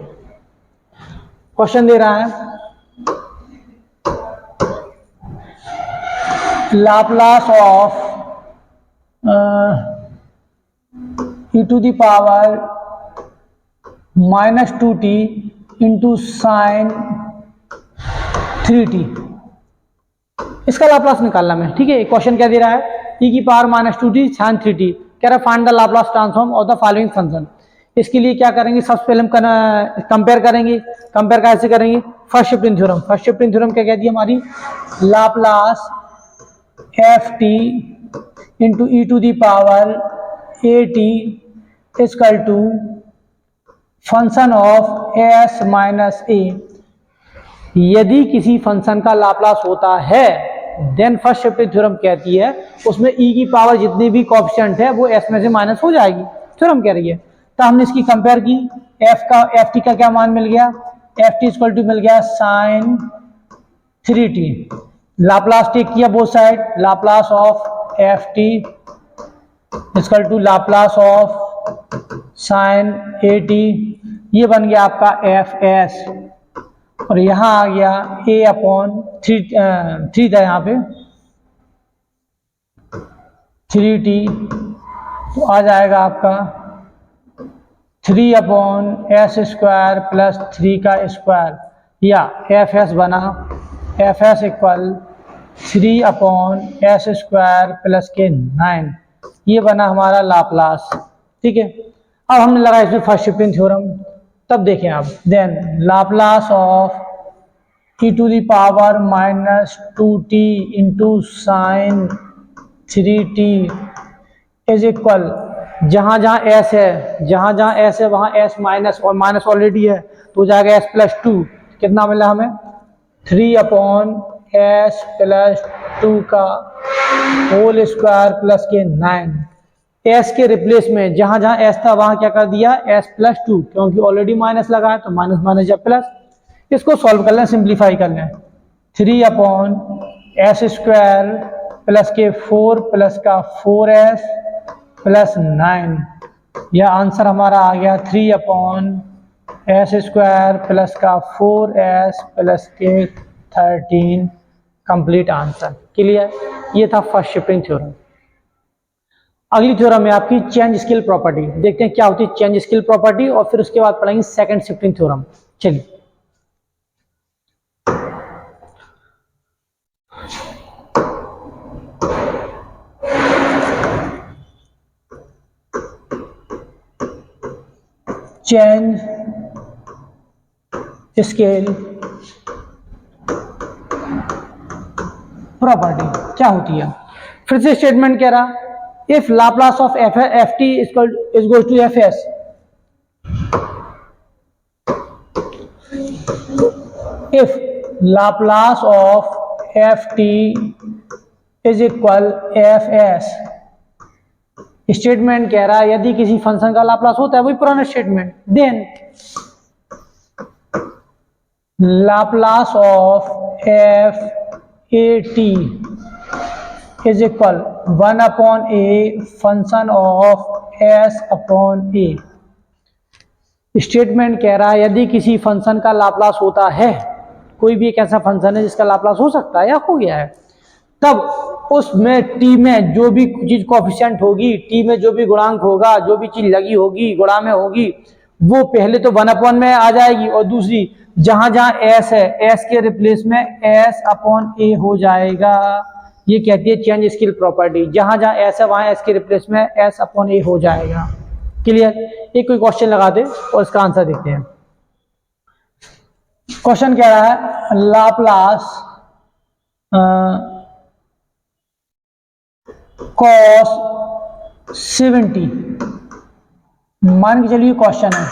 दे रहा है Laplace of E to the power minus 2t into sine 3t, इसका लाप्लास निकालना है, ठीक है। क्वेश्चन क्या दे रहा है, e की power minus 2t sign 3t, कह रहा है find the Laplace transform of the following function. इसके लिए क्या करेंगे, सबसे पहले हम कंपेयर करेंगे। कंपेयर कैसे करेंगे, first shifting theorem. First shifting theorem क्या कहती है हमारी, Laplace F t into e to the power A t equal to function of s minus a. यदि किसी फंक्शन का लाप्लास होता है देन फर्स्ट शिफ्टिंग थ्योरम कहती है उसमें ई की पावर जितनी भी कोएफिशिएंट है वो एस में से माइनस हो जाएगी, थ्योरम कह रही है। तो हमने इसकी कंपेयर की, एफ टी का क्या मान मिल गया, एफ टी इक्वल टू मिल गया साइन 3t। लाप्लास टेक किया both side, Laplace of F T equal to Laplace of sine A T, ये बन गया आपका एफ एस, और यहां आ गया a अपॉन थ्री था यहाँ पे 3t, तो आ जाएगा आपका 3 अपॉन एस स्क्वायर प्लस 3 का स्क्वायर, या एफ एस बना F S equal 3 upon S square plus के 9, ये बना हमारा लाप्लास। ठीक है, अब हमने लगा इसमें फर्स्ट शिफ्टिंग थ्योरम। तब देखें आप, then Laplace of E to the power minus 2t into sine 3t is equal, जहां जहां एस है, जहां जहां एस है वहां एस माइनस, और माइनस ऑलरेडी है तो हो जाएगा एस प्लस 2। कितना मिला हमें, 3 अपॉन एस प्लस 2 का होल स्क्वायर प्लस के 9। एस के रिप्लेस में जहां जहां एस था वहां क्या कर दिया, एस प्लस 2, क्योंकि ऑलरेडी माइनस लगा है तो माइनस माइनस या प्लस। इसको सॉल्व कर लें, सिंप्लीफाई कर लें, 3 अपॉन एस स्क्वायर प्लस के 4 प्लस का 4s प्लस 9, यह आंसर हमारा आ गया 3 अपॉन एस स्क्वायर प्लस का 4s प्लस के 13, कंप्लीट आंसर। क्लियर, ये था फर्स्ट शिफ्टिंग थ्योरम। अगली थ्योरम है आपकी चेंज स्केल प्रॉपर्टी। देखते हैं क्या होती है चेंज स्केल प्रॉपर्टी, और फिर उसके बाद पढ़ेंगे सेकंड शिफ्टिंग थ्योरम। चलिए, चेंज स्केल प्रॉपर्टी क्या होती है, फिर से स्टेटमेंट कह रहा, if Laplace of F T is equal to F S, if Laplace of F T is equal F S, statement कह रहा है यदि किसी फंक्शन का लाप्लास होता है, वही पुराना statement, then Laplace of F A T is equal 1 upon A function of S upon A. Statement कह रहा है यदि किसी फंक्शन का लाप्लास होता है, कोई भी एक ऐसा फंक्शन है जिसका लाप्लास हो सकता है या हो गया है, तब उसमें टी में जो भी चीज कोएफिशिएंट होगी, टी में जो भी गुणांक होगा, जो भी चीज लगी होगी गुणा में होगी, वो पहले तो 1 अपॉन में आ जाएगी, और दूसरी जहां जहां एस है, एस के रिप्लेस में एस अपॉन ए हो जाएगा। ये कहती है चेंज स्केल प्रॉपर्टी, जहां जहां एस है वहां एस के रिप्लेस में एस अपॉन ए हो जाएगा। क्लियर, एक कोई क्वेश्चन लगा दे और इसका आंसर देखते हैं। क्वेश्चन कह रहा है लाप्लास cos 70, मान के चलिए क्वेश्चन है,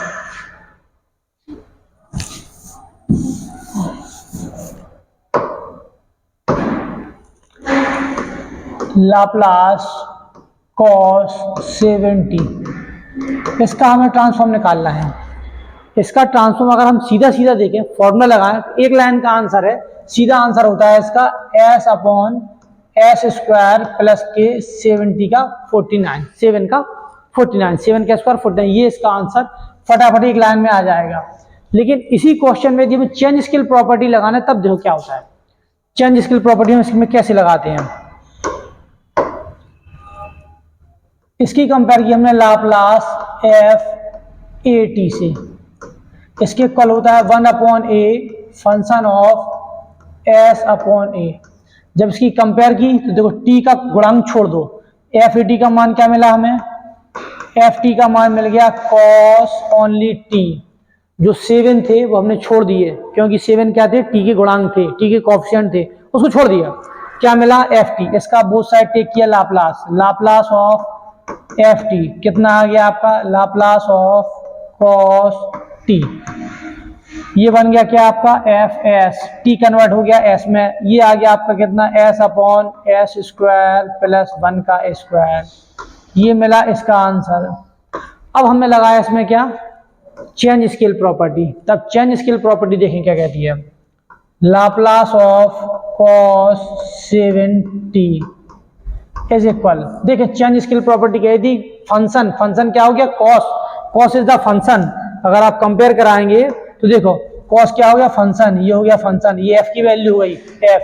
लाप्लास cos 70, इसका हमें ट्रांसफॉर्म निकालना है। इसका ट्रांसफॉर्म अगर हम सीधा सीधा देखें, फॉर्मूला लगाएं, एक लाइन का आंसर है, सीधा आंसर होता है इसका s upon S square plus के 70 का 49, 7 का 49, 7 का स्क्वायर 49, ये इसका आंसर फटाफट एक लाइन में आ जाएगा। लेकिन इसी क्वेश्चन में जब चेंज स्केल प्रॉपर्टी लगाना है तब देखो क्या होता है। चेंज स्केल प्रॉपर्टी हम इसमें कैसे लगाते हैं, इसकी कंपेयर की हमने लाप्लास एफ ए टी से, इसके इक्वल होता है 1 upon A function of S upon a. जब इसकी कंपेयर की तो देखो टी का गुणांक छोड़ दो, एफ ए टी का मान क्या मिला हमें, एफ टी का मान मिल गया कॉस ओनली टी। जो 7 थे वो हमने छोड़ दिए, क्योंकि 7 क्या थे, टी के गुणांक थे, टी के कोएफिशिएंट थे, उसको छोड़ दिया। क्या मिला, एफ टी। इसका बोथ साइड टेक किया Laplace, Laplace of F T कितना आ गया आपका, लाप्लास ऑफ कॉस टी। ये बन गया क्या आपका एफ एस, टी कन्वर्ट हो गया एस में, ये आ गया आपका कितना S upon S square plus 1 का स्क्वायर। ये मिला इसका आंसर। अब हमने लगाया इसमें क्या, चेंज स्केल प्रॉपर्टी। तब चेंज स्केल प्रॉपर्टी देखें क्या कहती है, Laplace of cos 7t is equal, देखिए चेंज स्केल प्रॉपर्टी कहती थी फंक्शन, फंक्शन क्या हो गया cos, cos is the function. अगर आप कंपेयर कराएंगे तो देखो कॉस क्या हो गया फंक्शन, ये हो गया फंक्शन, ये एफ की वैल्यू हो गई एफ,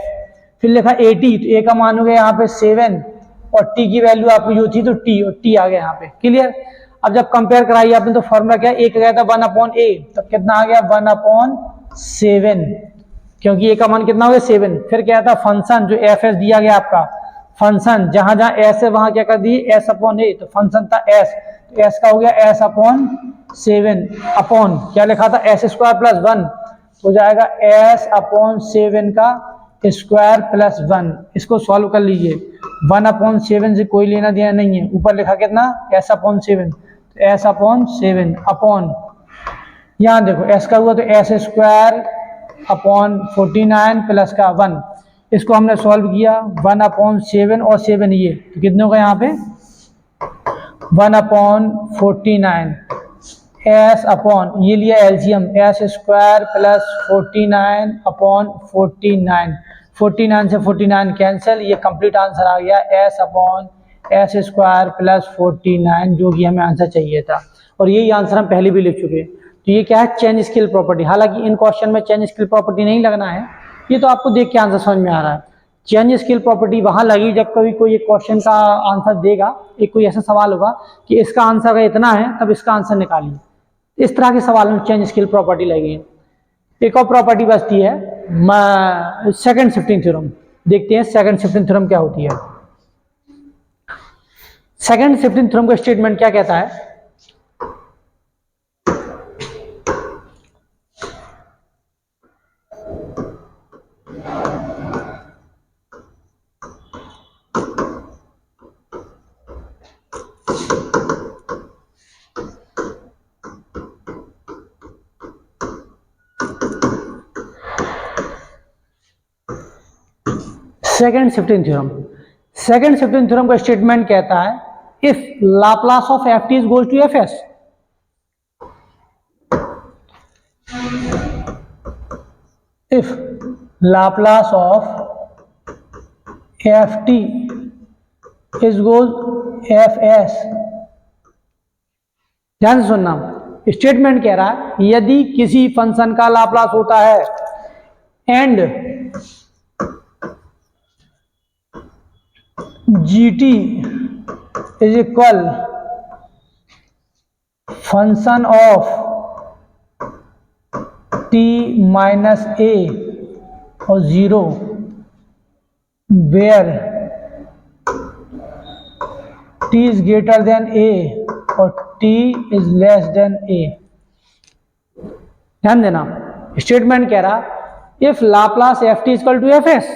फिर लिखा 80 तो ए का मान हो गया यहाँ पे 7 और टी की वैल्यू आपकी जो थी तो टी, और टी आ गया यहाँ पे, क्लियर। अब जब कंपेयर कराई आपने तो फॉर्मूला क्या, एक गया था 1/a, तो कितना आ गया 1/7, क्योंकि ए का मान कितना हो गया 7। फिर क्या था फंक्शन, जो एफ एस दिया गया आपका फंक्शन, जहां जहां एस है वहां क्या कर दिए एस अपॉन ए, तो फंक्शन था एस, तो एस का हो गया एस अपॉन 7 अपॉन क्या लिखा था एस स्क्वायर प्लस 1, हो जाएगा एस अपॉन 7 का स्क्वायर प्लस 1। इसको सॉल्व कर लीजिए, 1/7 से कोई लेना देना नहीं है, ऊपर लिखा कितना एस अपॉन 7, तो एस अपॉन 7 अपॉन, यहाँ देखो एस का हुआ तो एस स्क्वायर अपॉन 49 प्लस का 1, इसको हमने सॉल्व किया 1/7 और 7 ये, तो कितने होगा यहाँ पे 1/49 एस अपॉन, ये लिया LCM S square plus 49 upon 49, 49 से 49 कैंसिल, ये कंप्लीट आंसर आ गया S upon S square plus 49, जो कि हमें आंसर चाहिए था। और यही आंसर हम पहले भी लिख चुके हैं। तो ये क्या है चेंज स्केल प्रॉपर्टी, हालांकि इन क्वेश्चन में चेंज स्केल प्रॉपर्टी नहीं लगना है, ये तो आपको देख के आंसर समझ में आ रहा है। चेंज स्केल प्रॉपर्टी वहां लगी जब कभी कोई एक क्वेश्चन का आंसर देगा, एक कोई ऐसा सवाल होगा कि इसका आंसर अगर इतना है तब इसका आंसर निकालिए, इस तरह के सवाल में चेंज स्केल प्रॉपर्टी लगी। एक और प्रॉपर्टी बचती है सेकंड शिफ्टिंग थ्योरम, देखते हैं सेकंड शिफ्टिंग थ्योरम क्या होती है। सेकंड शिफ्टिंग थ्योरम का स्टेटमेंट क्या कहता है, second shifting theorem, second shifting theorem का स्टेटमेंट कहता है if Laplace of F T is goes to F S, if Laplace of F T is goes F S, ध्यान से सुनना, स्टेटमेंट कह रहा है यदि किसी फंक्शन का लाप्लास होता है and gt is equal function of t minus a और 0 where t is greater than a और t is less than a। ध्यान देना, स्टेटमेंट कह रहा if Laplace F T equal to F S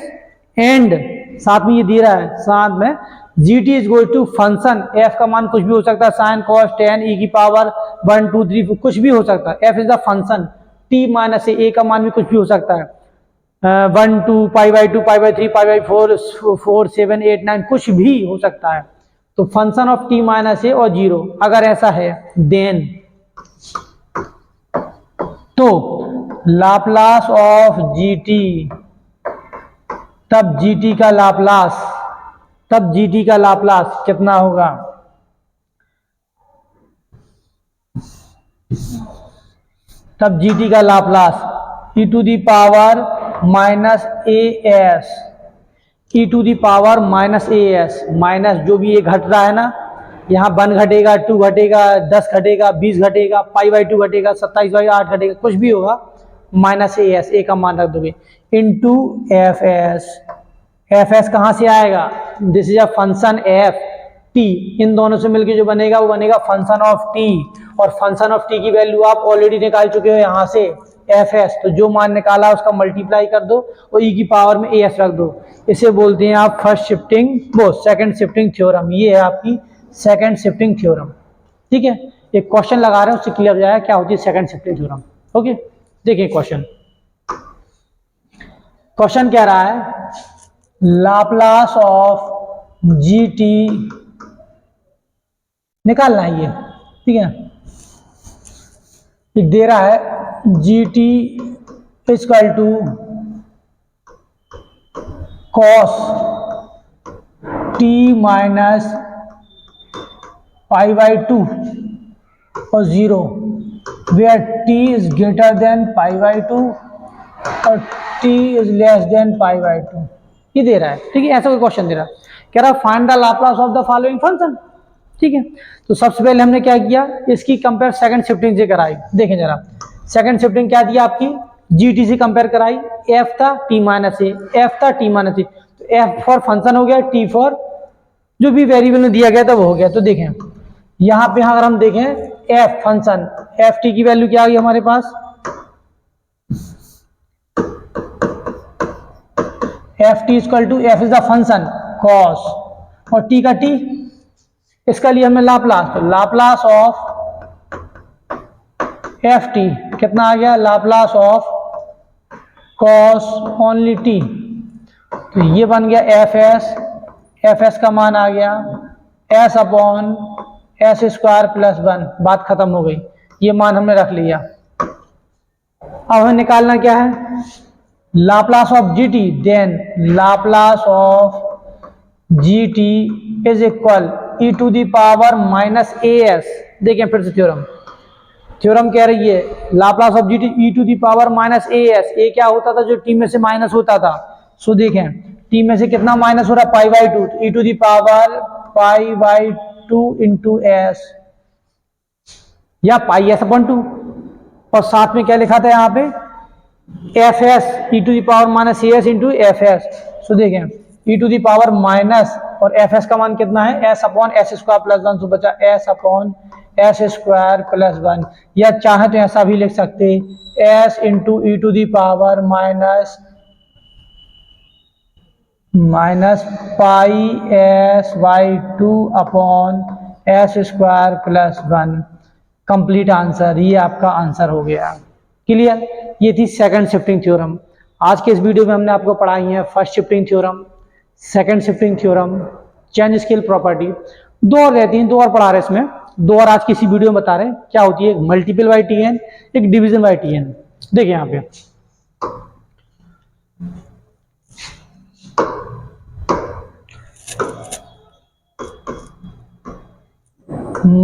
and, साथ में ये दे रहा है साथ में G T is going to function, F का मान कुछ भी हो सकता है, साइन कॉस टेन ई की पावर 1 2 3 कुछ भी हो सकता है, f is the function, t minus a का मान भी कुछ भी हो सकता है, 1 2 π/2 π/3 π/4 4 7 8 9 कुछ भी हो सकता है। तो function of T minus A और 0 अगर ऐसा है देन, तो लाप्लास ऑफ जी टी, तब जीटी का लाप्लास, तब जीटी का लाप्लास कितना होगा, तब जीटी का Laplace E to the power minus A S, E to the power minus A S, minus जो भी ये घट रहा है ना, यहाँ 1 घटेगा 2 घटेगा 10 घटेगा 20 घटेगा π/2 घटेगा 27/8 घटेगा, कुछ भी होगा, माइनस ए एस, ए का मान रख दोगे into F S. F s कहाँ से आएगा, this is a function F, t, इन दोनों से मिलके जो बनेगा वो बनेगा फंक्शन ऑफ टी, और फंक्शन ऑफ टी की वैल्यू आप ऑलरेडी निकाल चुके हो यहाँ से एफ एस, तो जो मान निकाला उसका मल्टीप्लाई कर दो और ई की पावर में ए एस रख दो। इसे बोलते हैं आप फर्स्ट शिफ्टिंग, वो सेकंड शिफ्टिंग थ्योरम। ये है आपकी सेकंड शिफ्टिंग थ्योरम। ठीक है, एक क्वेश्चन लगा रहे हैं उससे क्लियर हो जाएगा क्या होती है सेकंड शिफ्टिंग थ्योरम। ओके, देखिए क्वेश्चन। क्वेश्चन कह रहा है लाप्लास ऑफ जी टी निकालना है ये। ठीक है, एक दे रहा है G T equal to cos T minus pi by 2 और 0 where T is greater than pi by 2 और T is less than pi by 2। ये दे रहा है। ठीक है, ऐसा कोई क्वेश्चन दे रहा है, कह रहा है find the Laplace of the following function. ठीक है, तो सबसे पहले हमने क्या किया, इसकी कंपेयर सेकंड शिफ्टिंग से कराई। देखें जरा, सेकंड शिफ्टिंग क्या दिया आपकी, जी टी से कंपेयर कराई, एफ था टी माइनस ए, एफ था टी माइनस ए, तो एफ फॉर फंक्शन हो गया, टी फॉर जो भी वेरिएबल में दिया गया था वो हो गया। तो देखें यहाँ पे अगर हम देखें एफ फंक्शन, एफ टी की वैल्यू क्या आ गई हमारे पास, F T equal to f is the function cos और टी का टी, इसका लिए हमें लाप्लास, तो लाप्लास ऑफ एफ टी कितना आ गया, Laplace of cos only T, तो ये बन गया एफ एस, एफ एस का मान आ गया S upon S square plus 1। बात खत्म हो गई, ये मान हमने रख लिया। अब हमें निकालना क्या है, Laplace of ji t, then Laplace of G T is equal E to the power minus A s. देखें फिर से थ्योरम, थ्योरम कह रही है Laplace of ji t e to the power minus A s. A क्या होता था, जो टी में से माइनस होता था, सो देखें टी में से कितना माइनस हो रहा है, pi by 2, E to the power pi by 2 into S या पाई एस अपॉन 2, और साथ में क्या लिखा था यहाँ पे f s E to the power minus A s into F s. So देखें e to the power minus और एफ एस का मान कितना है, s upon S square plus 1, so बचा s upon S square plus 1, या चाहे तो ऐसा भी लिख सकते s into e to the power minus pi s by 2 upon S square plus 1। Complete answer, ये आपका आंसर हो गया। क्लियर, ये थी सेकंड शिफ्टिंग थ्योरम। आज के इस वीडियो में हमने आपको पढ़ाई है first shifting theorem, second shifting theorem, change scale property. दो और रहती हैं, दो और पढ़ा रहे इसमें, दो और आज की इसी वीडियो में बता रहे हैं क्या होती है, एक मल्टीपल बाई टी एन, एक डिवीजन बाई टी एन। देखिए यहाँ पे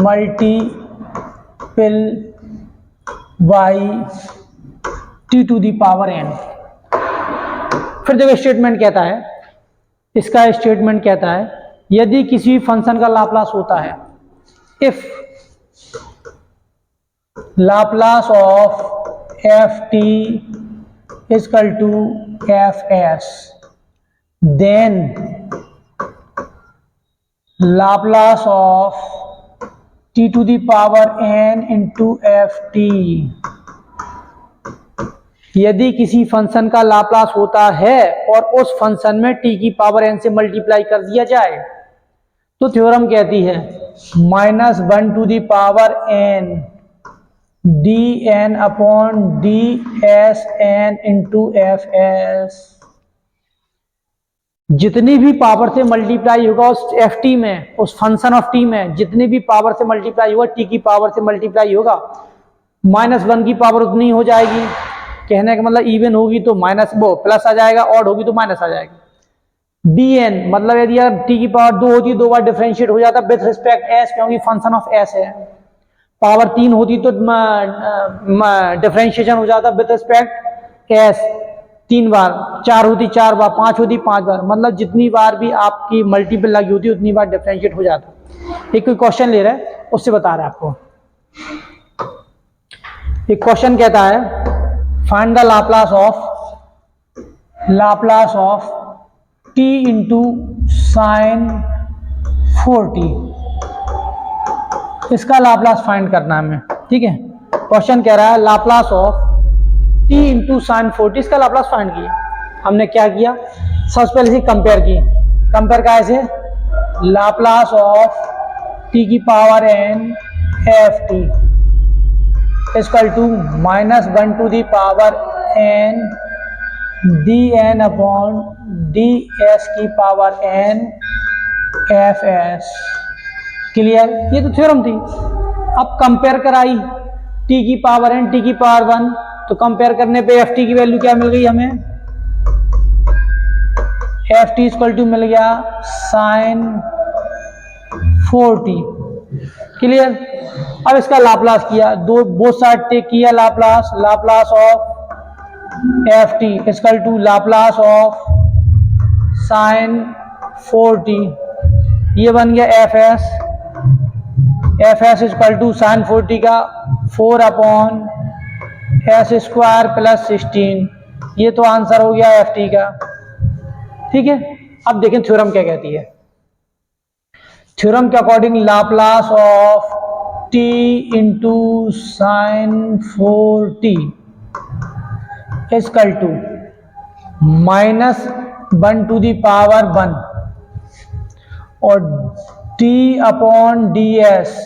multiple by T to the power N. फिर देखो स्टेटमेंट कहता है, इसका स्टेटमेंट कहता है यदि किसी फंक्शन का लाप्लास होता है, if Laplace of F T equal to F S, then Laplace of T to the power N into F T. यदि किसी फंक्शन का लाप्लास होता है और उस फंक्शन में टी की पावर एन से मल्टीप्लाई कर दिया जाए, तो थ्योरम कहती है -1 to the power N D N upon D S N into F S. जितनी भी पावर से मल्टीप्लाई होगा उस एफ टी में, उस फंक्शन ऑफ टी में जितनी भी पावर से मल्टीप्लाई होगा, टी की पावर से मल्टीप्लाई होगा, -1 की पावर उतनी हो जाएगी। कहने का मतलब इवन होगी तो माइनस वो प्लस आ जाएगा, ऑड होगी तो माइनस आ जाएगा। डी एन मतलब यदि यार टी की पावर 2 होती है, 2 बार डिफरेंशिएट हो जाता विद रिस्पेक्ट एस, क्योंकि फंक्शन ऑफ एस है। पावर 3 होती तो डिफरेंशिएशन हो जाता विद रिस्पेक्ट एस 3 बार, 4 होती 4 बार, 5 होती 5 बार, मतलब जितनी बार भी आपकी मल्टीपल लगी होती उतनी बार डिफरेंशिएट हो जाता। एक कोई क्वेश्चन ले रहा है उससे बता रहा है आपको। एक क्वेश्चन कहता है find the Laplace of T into sine 40, इसका लाप्लास फाइंड करना है हमें, ठीक है। क्वेश्चन कह रहा है Laplace of t into sign 40, इसका लाप्लास फाइंड किया। हमने क्या किया, सबसे पहले से कंपेयर की, कंपेयर का ऐसे लाप्लास ऑफ t की power n f T equal to -1 to the power n d N upon D S की power n f s. Clear, ये तो थ्योरम थी। अब कंपेयर कराई t की पावर n, t की पावर 1, तो कंपेयर करने पे एफ टी की वैल्यू क्या मिल गई हमें, एफ टी इक्वल टू मिल गया साइन 40। क्लियर, अब इसका लाप्लास किया, दो बोथ साइड टेक किया Laplace, Laplace of F T equal to Laplace of sine 40, ये बन गया F S, F S equal to sine 40 का 4 अपॉन एस स्क्वायर प्लस 16, ये तो आंसर हो गया एफ टी का, ठीक है। अब देखें थ्योरम क्या कहती है। थ्योरम के according Laplace of t into sine 4t equal to -1 to the power 1 और t अपॉन डी एस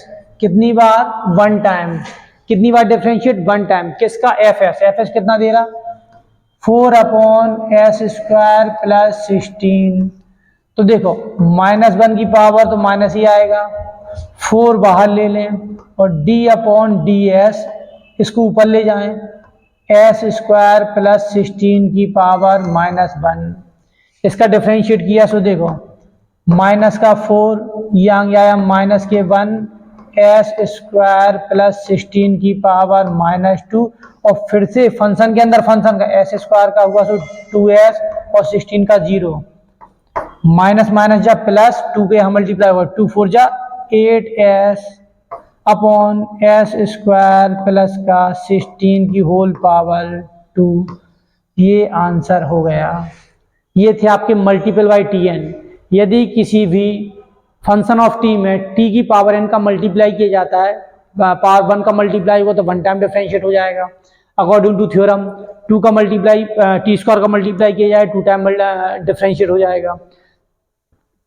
कितनी बार, 1 टाइम, कितनी बार डिफरेंशिएट, 1 टाइम, किसका, एफ एस, एफ एस कितना दे रहा, 4 अपॉन एस स्क्वायर प्लस 16। तो देखो -1 की पावर तो माइनस ही आएगा, 4 बाहर ले लें और d अपॉन डी एस इसको ऊपर ले जाएं, एस स्क्वायर प्लस 16 की पावर -1, इसका डिफरेंशिएट किया सो देखो माइनस का 4, यहाँ आया माइनस के 1, एस स्क्वायर प्लस 16 की पावर -2 और फिर से फंक्शन के अंदर फंक्शन का एस स्क्वायर का हुआ सो 2s और 16 का 0, माइनस माइनस जब प्लस 2 पे हम मल्टीप्लाई हुआ 2 4 जा 8s upon S square plus का 16 की होल पावर 2, ये आंसर हो गया। ये थे आपके मल्टीपल बाई टी एन। यदि किसी भी फंक्शन ऑफ टी में t की पावर n का मल्टीप्लाई किया जाता है, पावर 1 का मल्टीप्लाई हुआ तो 1 टाइम डिफरेंशिएट हो जाएगा अकॉर्डिंग टू थ्योरम, 2 का मल्टीप्लाई टी स्क्वायर का मल्टीप्लाई किया जाए 2 टाइम डिफरेंशिएट हो जाएगा,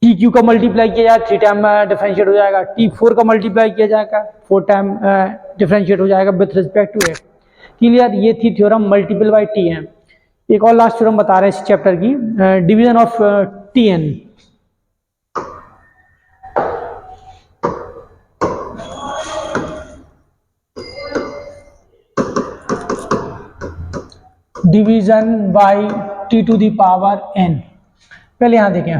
टी क्यू का मल्टीप्लाई किया जाए 3 टाइम डिफरेंशिएट हो जाएगा, टी 4 का मल्टीप्लाई किया जाएगा 4 टाइम डिफरेंशिएट हो जाएगा with respect to X. Clear, ये थी theorem multiple by T N. एक और लास्ट थ्योरम बता रहे हैं इस चैप्टर की, division of T N. Division by T to the power N. पहले यहां देखें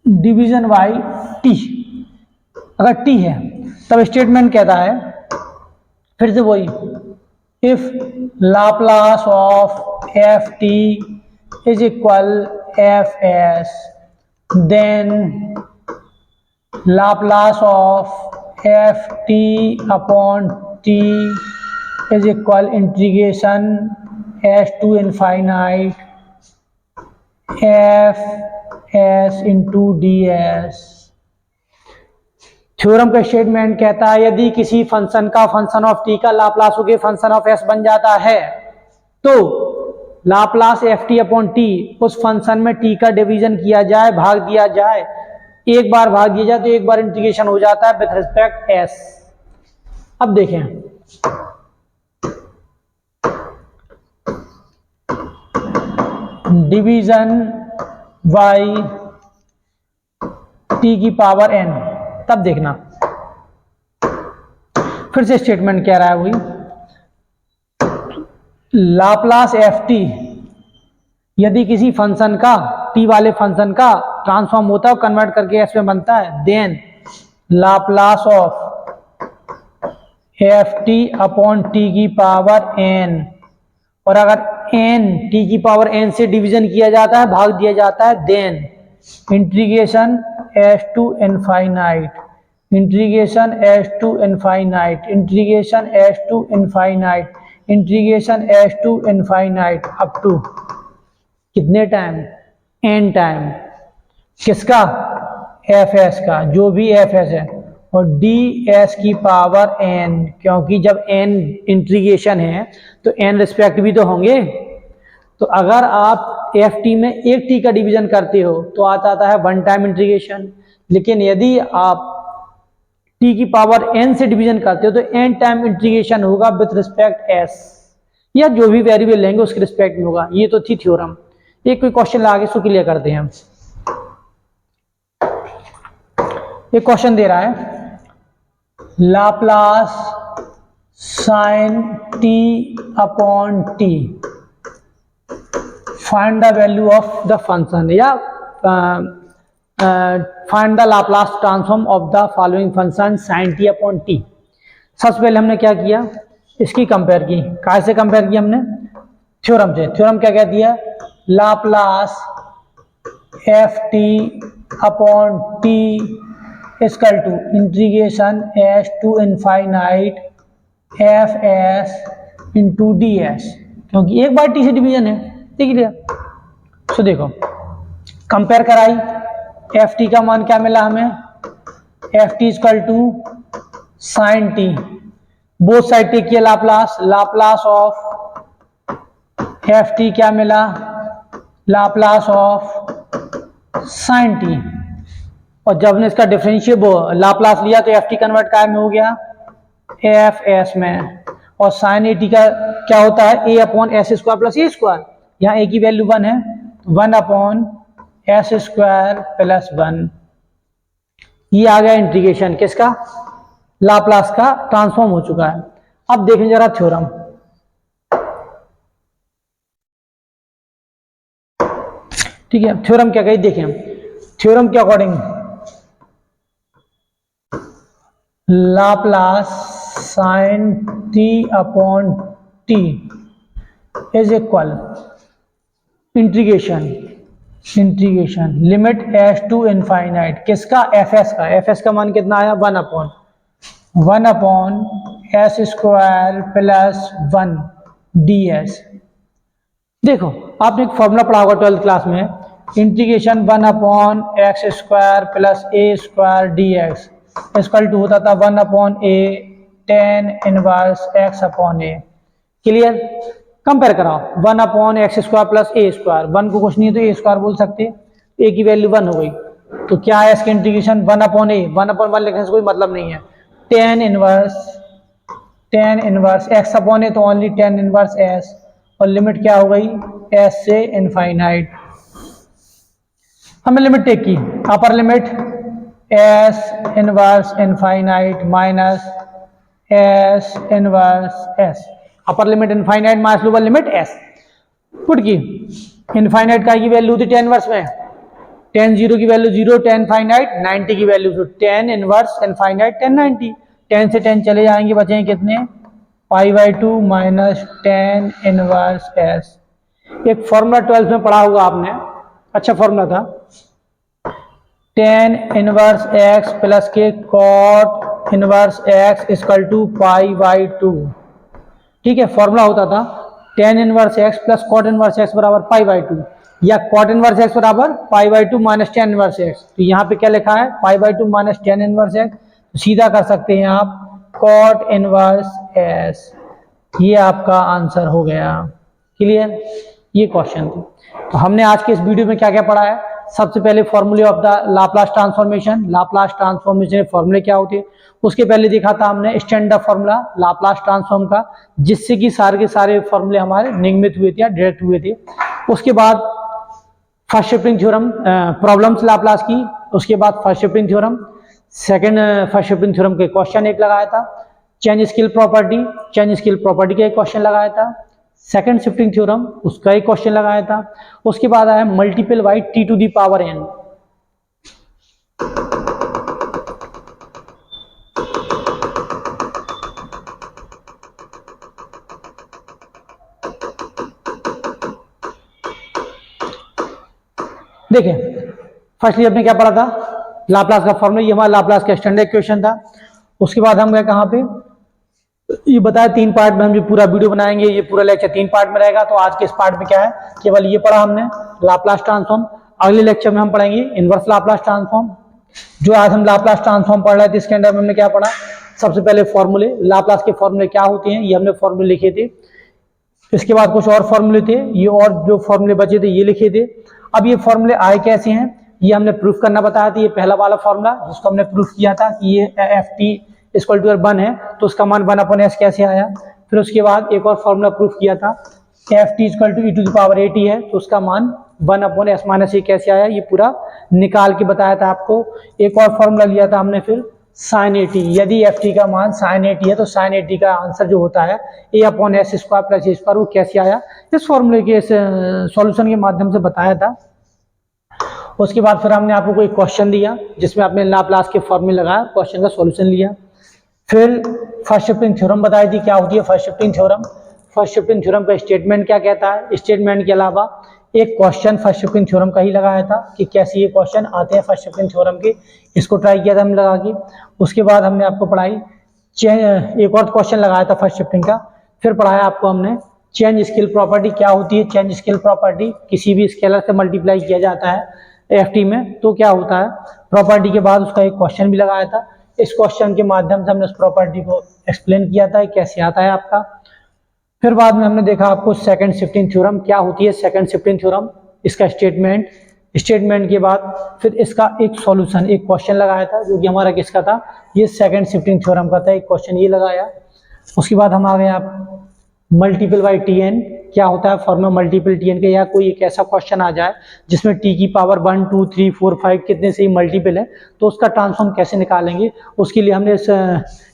डिवीजन बाई टी, अगर टी है तब स्टेटमेंट कहता है फिर से वही, if Laplace of F T is equal F S then Laplace of F T upon T is equal integration s to infinite f s into ds। Theorem का statement कहता है यदि किसी फंक्शन का फंक्शन ऑफ टी का Laplace होकर function of S बन जाता है तो Laplace F T upon T उस फंक्शन में टी का डिवीजन किया जाए, भाग दिया जाए, एक बार भाग दिया जाए तो एक बार इंटीग्रेशन हो जाता है विथ रिस्पेक्ट एस। अब देखें डिवीजन बाई टी की पावर एन, तब देखना फिर से स्टेटमेंट कह रहा है वही, लाप्लास एफ टी यदि किसी फंक्शन का टी वाले फंक्शन का ट्रांसफॉर्म होता है कन्वर्ट करके एस में बनता है, then Laplace of F T upon T की पावर एन, और अगर एन टी की पावर एन से डिवीजन किया जाता है, भाग दिया जाता है, then integration S to infinite, integration S to infinite, integration S to infinite, integration S to infinite up to कितने टाइम, एन टाइम, किसका, एफ एस का, जो भी एफ एस है, और डी एस की पावर एन, क्योंकि जब एन इंटीग्रेशन है तो एन रिस्पेक्ट भी तो होंगे। तो अगर आप एफ टी में एक टी का डिवीजन करते हो तो आता है वन टाइम इंटीग्रेशन, लेकिन यदि आप टी की पावर एन से डिवीजन करते हो तो एन टाइम इंटीग्रेशन होगा विथ रिस्पेक्ट एस, या जो भी वेरिएबल लेंगे उसके रिस्पेक्ट में होगा। ये तो थी थ्योरम। एक कोई क्वेश्चन लगा के इसको क्लियर करते हैं हम। एक क्वेश्चन दे रहा है Laplace sine T upon t, find the value of the function, या find the Laplace transform of the following function sine T upon t. सबसे पहले हमने क्या किया, इसकी कंपेयर की। कहाँ से कंपेयर की हमने? थ्योरम से। थ्योरम क्या कहती है? Laplace F T upon T equal to integration S to infinite F S into D S, क्योंकि एक बार टी से डिवीजन है। ठीक है, तो देखो कंपेयर कराई, एफ टी का मान क्या मिला हमें? F T equal to sine t, both side take किया Laplace, Laplace of F t क्या मिला? Laplace of sine t. और जब ने इसका डिफरेंशियल लाप्लास लिया तो एफ टी कन्वर्ट काय में हो गया? एफ एस में। और साइन ए टी का क्या होता है? ए upon S square plus A square. यहाँ ए की वैल्यू 1 है, 1 अपॉन एस स्क्वायर प्लस 1। ये आ गया इंटीग्रेशन किसका? लाप्लास का ट्रांसफॉर्म हो चुका है। अब देखें जरा थ्योरम। ठीक है, थ्योरम क्या कही देखें। थ्योरम के according Laplace sine T upon T is equal integration limit S to infinite किसका? एफ एस का। एफ एस का मान कितना आया? 1 upon S square plus 1 D S. देखो आपने एक फॉर्मूला पढ़ा होगा 12th क्लास में, integration 1 upon X square plus A square D X equal to होता था 1 upon A tan inverse X upon A. Clear? Compare कराओ 1 upon X square plus A square, 1 को कुछ नहीं है तो ए स्क्वायर बोल सकते, ए की वैल्यू 1 हो गई। तो क्या है इसका इंटीग्रेशन? 1 अपॉन ए, 1 अपॉन 1 लिखने से कोई मतलब नहीं है। टेन इनवर्स एक्स अपॉन ए तो ओनली टेन इनवर्स एस, और लिमिट क्या हो गई? एस से इनफाइनाइट। हमने लिमिट टेक की, upper limit S inverse infinite minus S inverse S, upper limit infinite minus lower limit S. Put की इनफाइनाइट का की वैल्यू थी 10 इनवर्स में, 10 जीरो की वैल्यू 0, 10 फाइनाइट 90 की वैल्यू, तो 10 इनवर्स इनफाइनाइट 10 90, 10 से 10 चले जाएंगे, बचेंगे कितने? π/2 माइनस 10 इनवर्स एस। एक फॉर्मूला 12th में पढ़ा होगा आपने, अच्छा फॉर्मूला था, 10 इनवर्स एक्स प्लस के cot inverse x equal to π/2। ठीक है, फॉर्मूला होता था 10 inverse x plus cot inverse x बराबर π/2, या कॉट इनवर्स एक्स बराबर π/2 माइनस 10 इनवर्स एक्स। तो यहाँ पे क्या लिखा है? π/2 माइनस 10 इनवर्स एक्स, तो सीधा कर सकते हैं आप कॉट इनवर्स एस। ये आपका आंसर हो गया। क्लियर? ये क्वेश्चन थी। तो हमने आज के इस वीडियो में क्या क्या पढ़ा है? सबसे पहले फॉर्मूले of the Laplace transformation, Laplace transformation फॉर्मूले क्या होते हैं, उसके पहले देखा था हमने स्टैंडर्ड फॉर्मूला लाप्लास ट्रांसफॉर्म का, जिससे कि सारे के सारे फॉर्मूले हमारे निर्मित हुए थे या डायरेक्ट हुए थे। उसके बाद first shifting theorem, problems Laplace की, उसके बाद first shifting theorem, second first shifting theorem के क्वेश्चन एक लगाया था, चेंज स्केल प्रॉपर्टी का एक क्वेश्चन लगाया था, सेकंड शिफ्टिंग थ्योरम उसका एक क्वेश्चन लगाया था। उसके बाद आया multiple by T to the power N. देखिए फर्स्टली आपने क्या पढ़ा था? लाप्लास का फॉर्मूला, ये हमारा लाप्लास का स्टैंडर्ड इक्वेशन था। उसके बाद हम गए कहाँ पे? ये बताया 3 पार्ट में हम जो पूरा वीडियो बनाएंगे, ये पूरा लेक्चर 3 पार्ट में रहेगा। तो आज के इस पार्ट में क्या है, केवल ये पढ़ा हमने लाप्लास ट्रांसफॉर्म। अगले लेक्चर में हम पढ़ेंगे इनवर्स लाप्लास ट्रांसफॉर्म, जो आज हम लाप्लास ट्रांसफॉर्म पढ़ रहे थे इसके अंदर हमने क्या पढ़ा, सबसे पहले फॉर्मूले, लाप्लास के फॉर्मूले क्या होते हैं ये हमने फॉर्मूले लिखे थे। इसके बाद कुछ और फॉर्मूले थे, ये और जो फॉर्मूले बचे थे ये लिखे थे। अब ये फॉर्मूले आए कैसे हैं ये हमने प्रूफ करना बताया था। ये पहला वाला फॉर्मूला जिसको हमने प्रूफ किया था कि ये एफ टी इक्वल टू 1 है तो उसका मान 1/s कैसे आया। फिर उसके बाद एक और फॉर्मूला प्रूफ किया था F T equal to e⁻80 है तो उसका मान 1/s - a कैसे आया, ये पूरा निकाल के बताया था आपको। एक और फॉर्मूला लिया था हमने फिर sin 80, यदि एफ टी का मान sin 80 है तो sin 80 का आंसर जो होता है a/s² वो कैसे आया, इस फॉर्मूले के सॉल्यूशन के माध्यम से बताया था। उसके बाद फिर हमने आपको कोई क्वेश्चन दिया जिसमें आपने लाप्लास के फॉर्मूले लगाया, क्वेश्चन का सॉल्यूशन लिया। फिर फर्स्ट शिफ्टिंग थ्योरम बताई थी, क्या होती है first shifting theorem. First shifting theorem का स्टेटमेंट क्या कहता है, स्टेटमेंट के अलावा एक क्वेश्चन फर्स्ट शिफ्टिंग थ्योरम का ही लगाया था कि कैसे ये क्वेश्चन आते हैं फर्स्ट शिफ्टिंग थ्योरम के, इसको ट्राई किया था हमने लगा के। उसके बाद हमने आपको पढ़ाई एक और क्वेश्चन लगाया था फर्स्ट शिफ्टिंग का। फिर पढ़ाया आपको हमने चेंज स्केल प्रॉपर्टी क्या होती है। चेंज स्केल प्रॉपर्टी, किसी भी स्केलर से मल्टीप्लाई किया जाता है एफ टी में तो क्या होता है प्रॉपर्टी। के बाद उसका एक क्वेश्चन भी लगाया था, इस क्वेश्चन के माध्यम से हमने उस प्रॉपर्टी को एक्सप्लेन किया था कैसे आता है आपका। फिर बाद में हमने देखा आपको सेकंड शिफ्टिंग थ्योरम क्या होती है। सेकंड शिफ्टिंग थ्योरम, इसका स्टेटमेंट के बाद फिर इसका एक सॉल्यूशन, एक क्वेश्चन लगाया था जो कि हमारा किसका था, ये सेकंड शिफ्टिंग थ्योरम का था, एक क्वेश्चन ये लगाया। उसके बाद हम आ गए आप मल्टीपल बाई टी एन क्या होता है फॉर्मूला मल्टीपल टी एन के, या कोई एक ऐसा क्वेश्चन आ जाए जिसमें टी की पावर 1 2 3 4 5 कितने से ही मल्टीपल है तो उसका ट्रांसफॉर्म कैसे निकालेंगे, उसके लिए हमने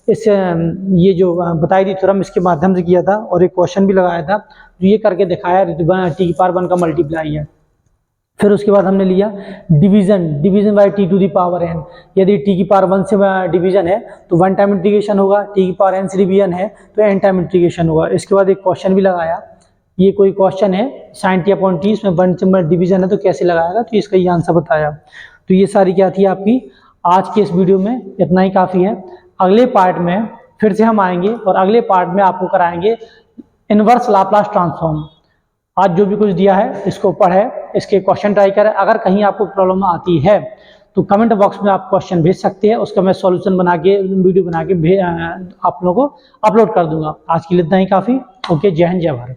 इस ये जो बताई थी थ्योरम इसके माध्यम से किया था और एक क्वेश्चन भी लगाया था जो ये करके दिखाया टी की पावर 1 का मल्टीप्लाई है। फिर उसके बाद हमने लिया division by T to the power N, यदि टी की पावर 1 से डिवीजन है तो 1 टाइम इंटीग्रेशन होगा, टी की पावर एन से डिवीजन है तो n टाइम इंटीग्रेशन होगा। इसके बाद एक क्वेश्चन भी लगाया, ये कोई क्वेश्चन है sin t/t, इसमें 1 से डिवीजन है तो कैसे लगाएगा, तो इसका ये आंसर बताया। तो ये सारी क्या थी आपकी आज के इस वीडियो में, इतना ही काफ़ी है। अगले पार्ट में फिर से हम आएंगे और अगले पार्ट में आपको कराएंगे इनवर्स लाप्लास ट्रांसफॉर्म। आज जो भी कुछ दिया है इसको पढ़े, इसके क्वेश्चन ट्राई करें। अगर कहीं आपको प्रॉब्लम आती है तो कमेंट बॉक्स में आप क्वेश्चन भेज सकते हैं, उसका मैं सॉल्यूशन बना के वीडियो बना के आप लोगों को अपलोड कर दूंगा। आज के लिए इतना ही काफ़ी। ओके, जय हिंद जय भारत।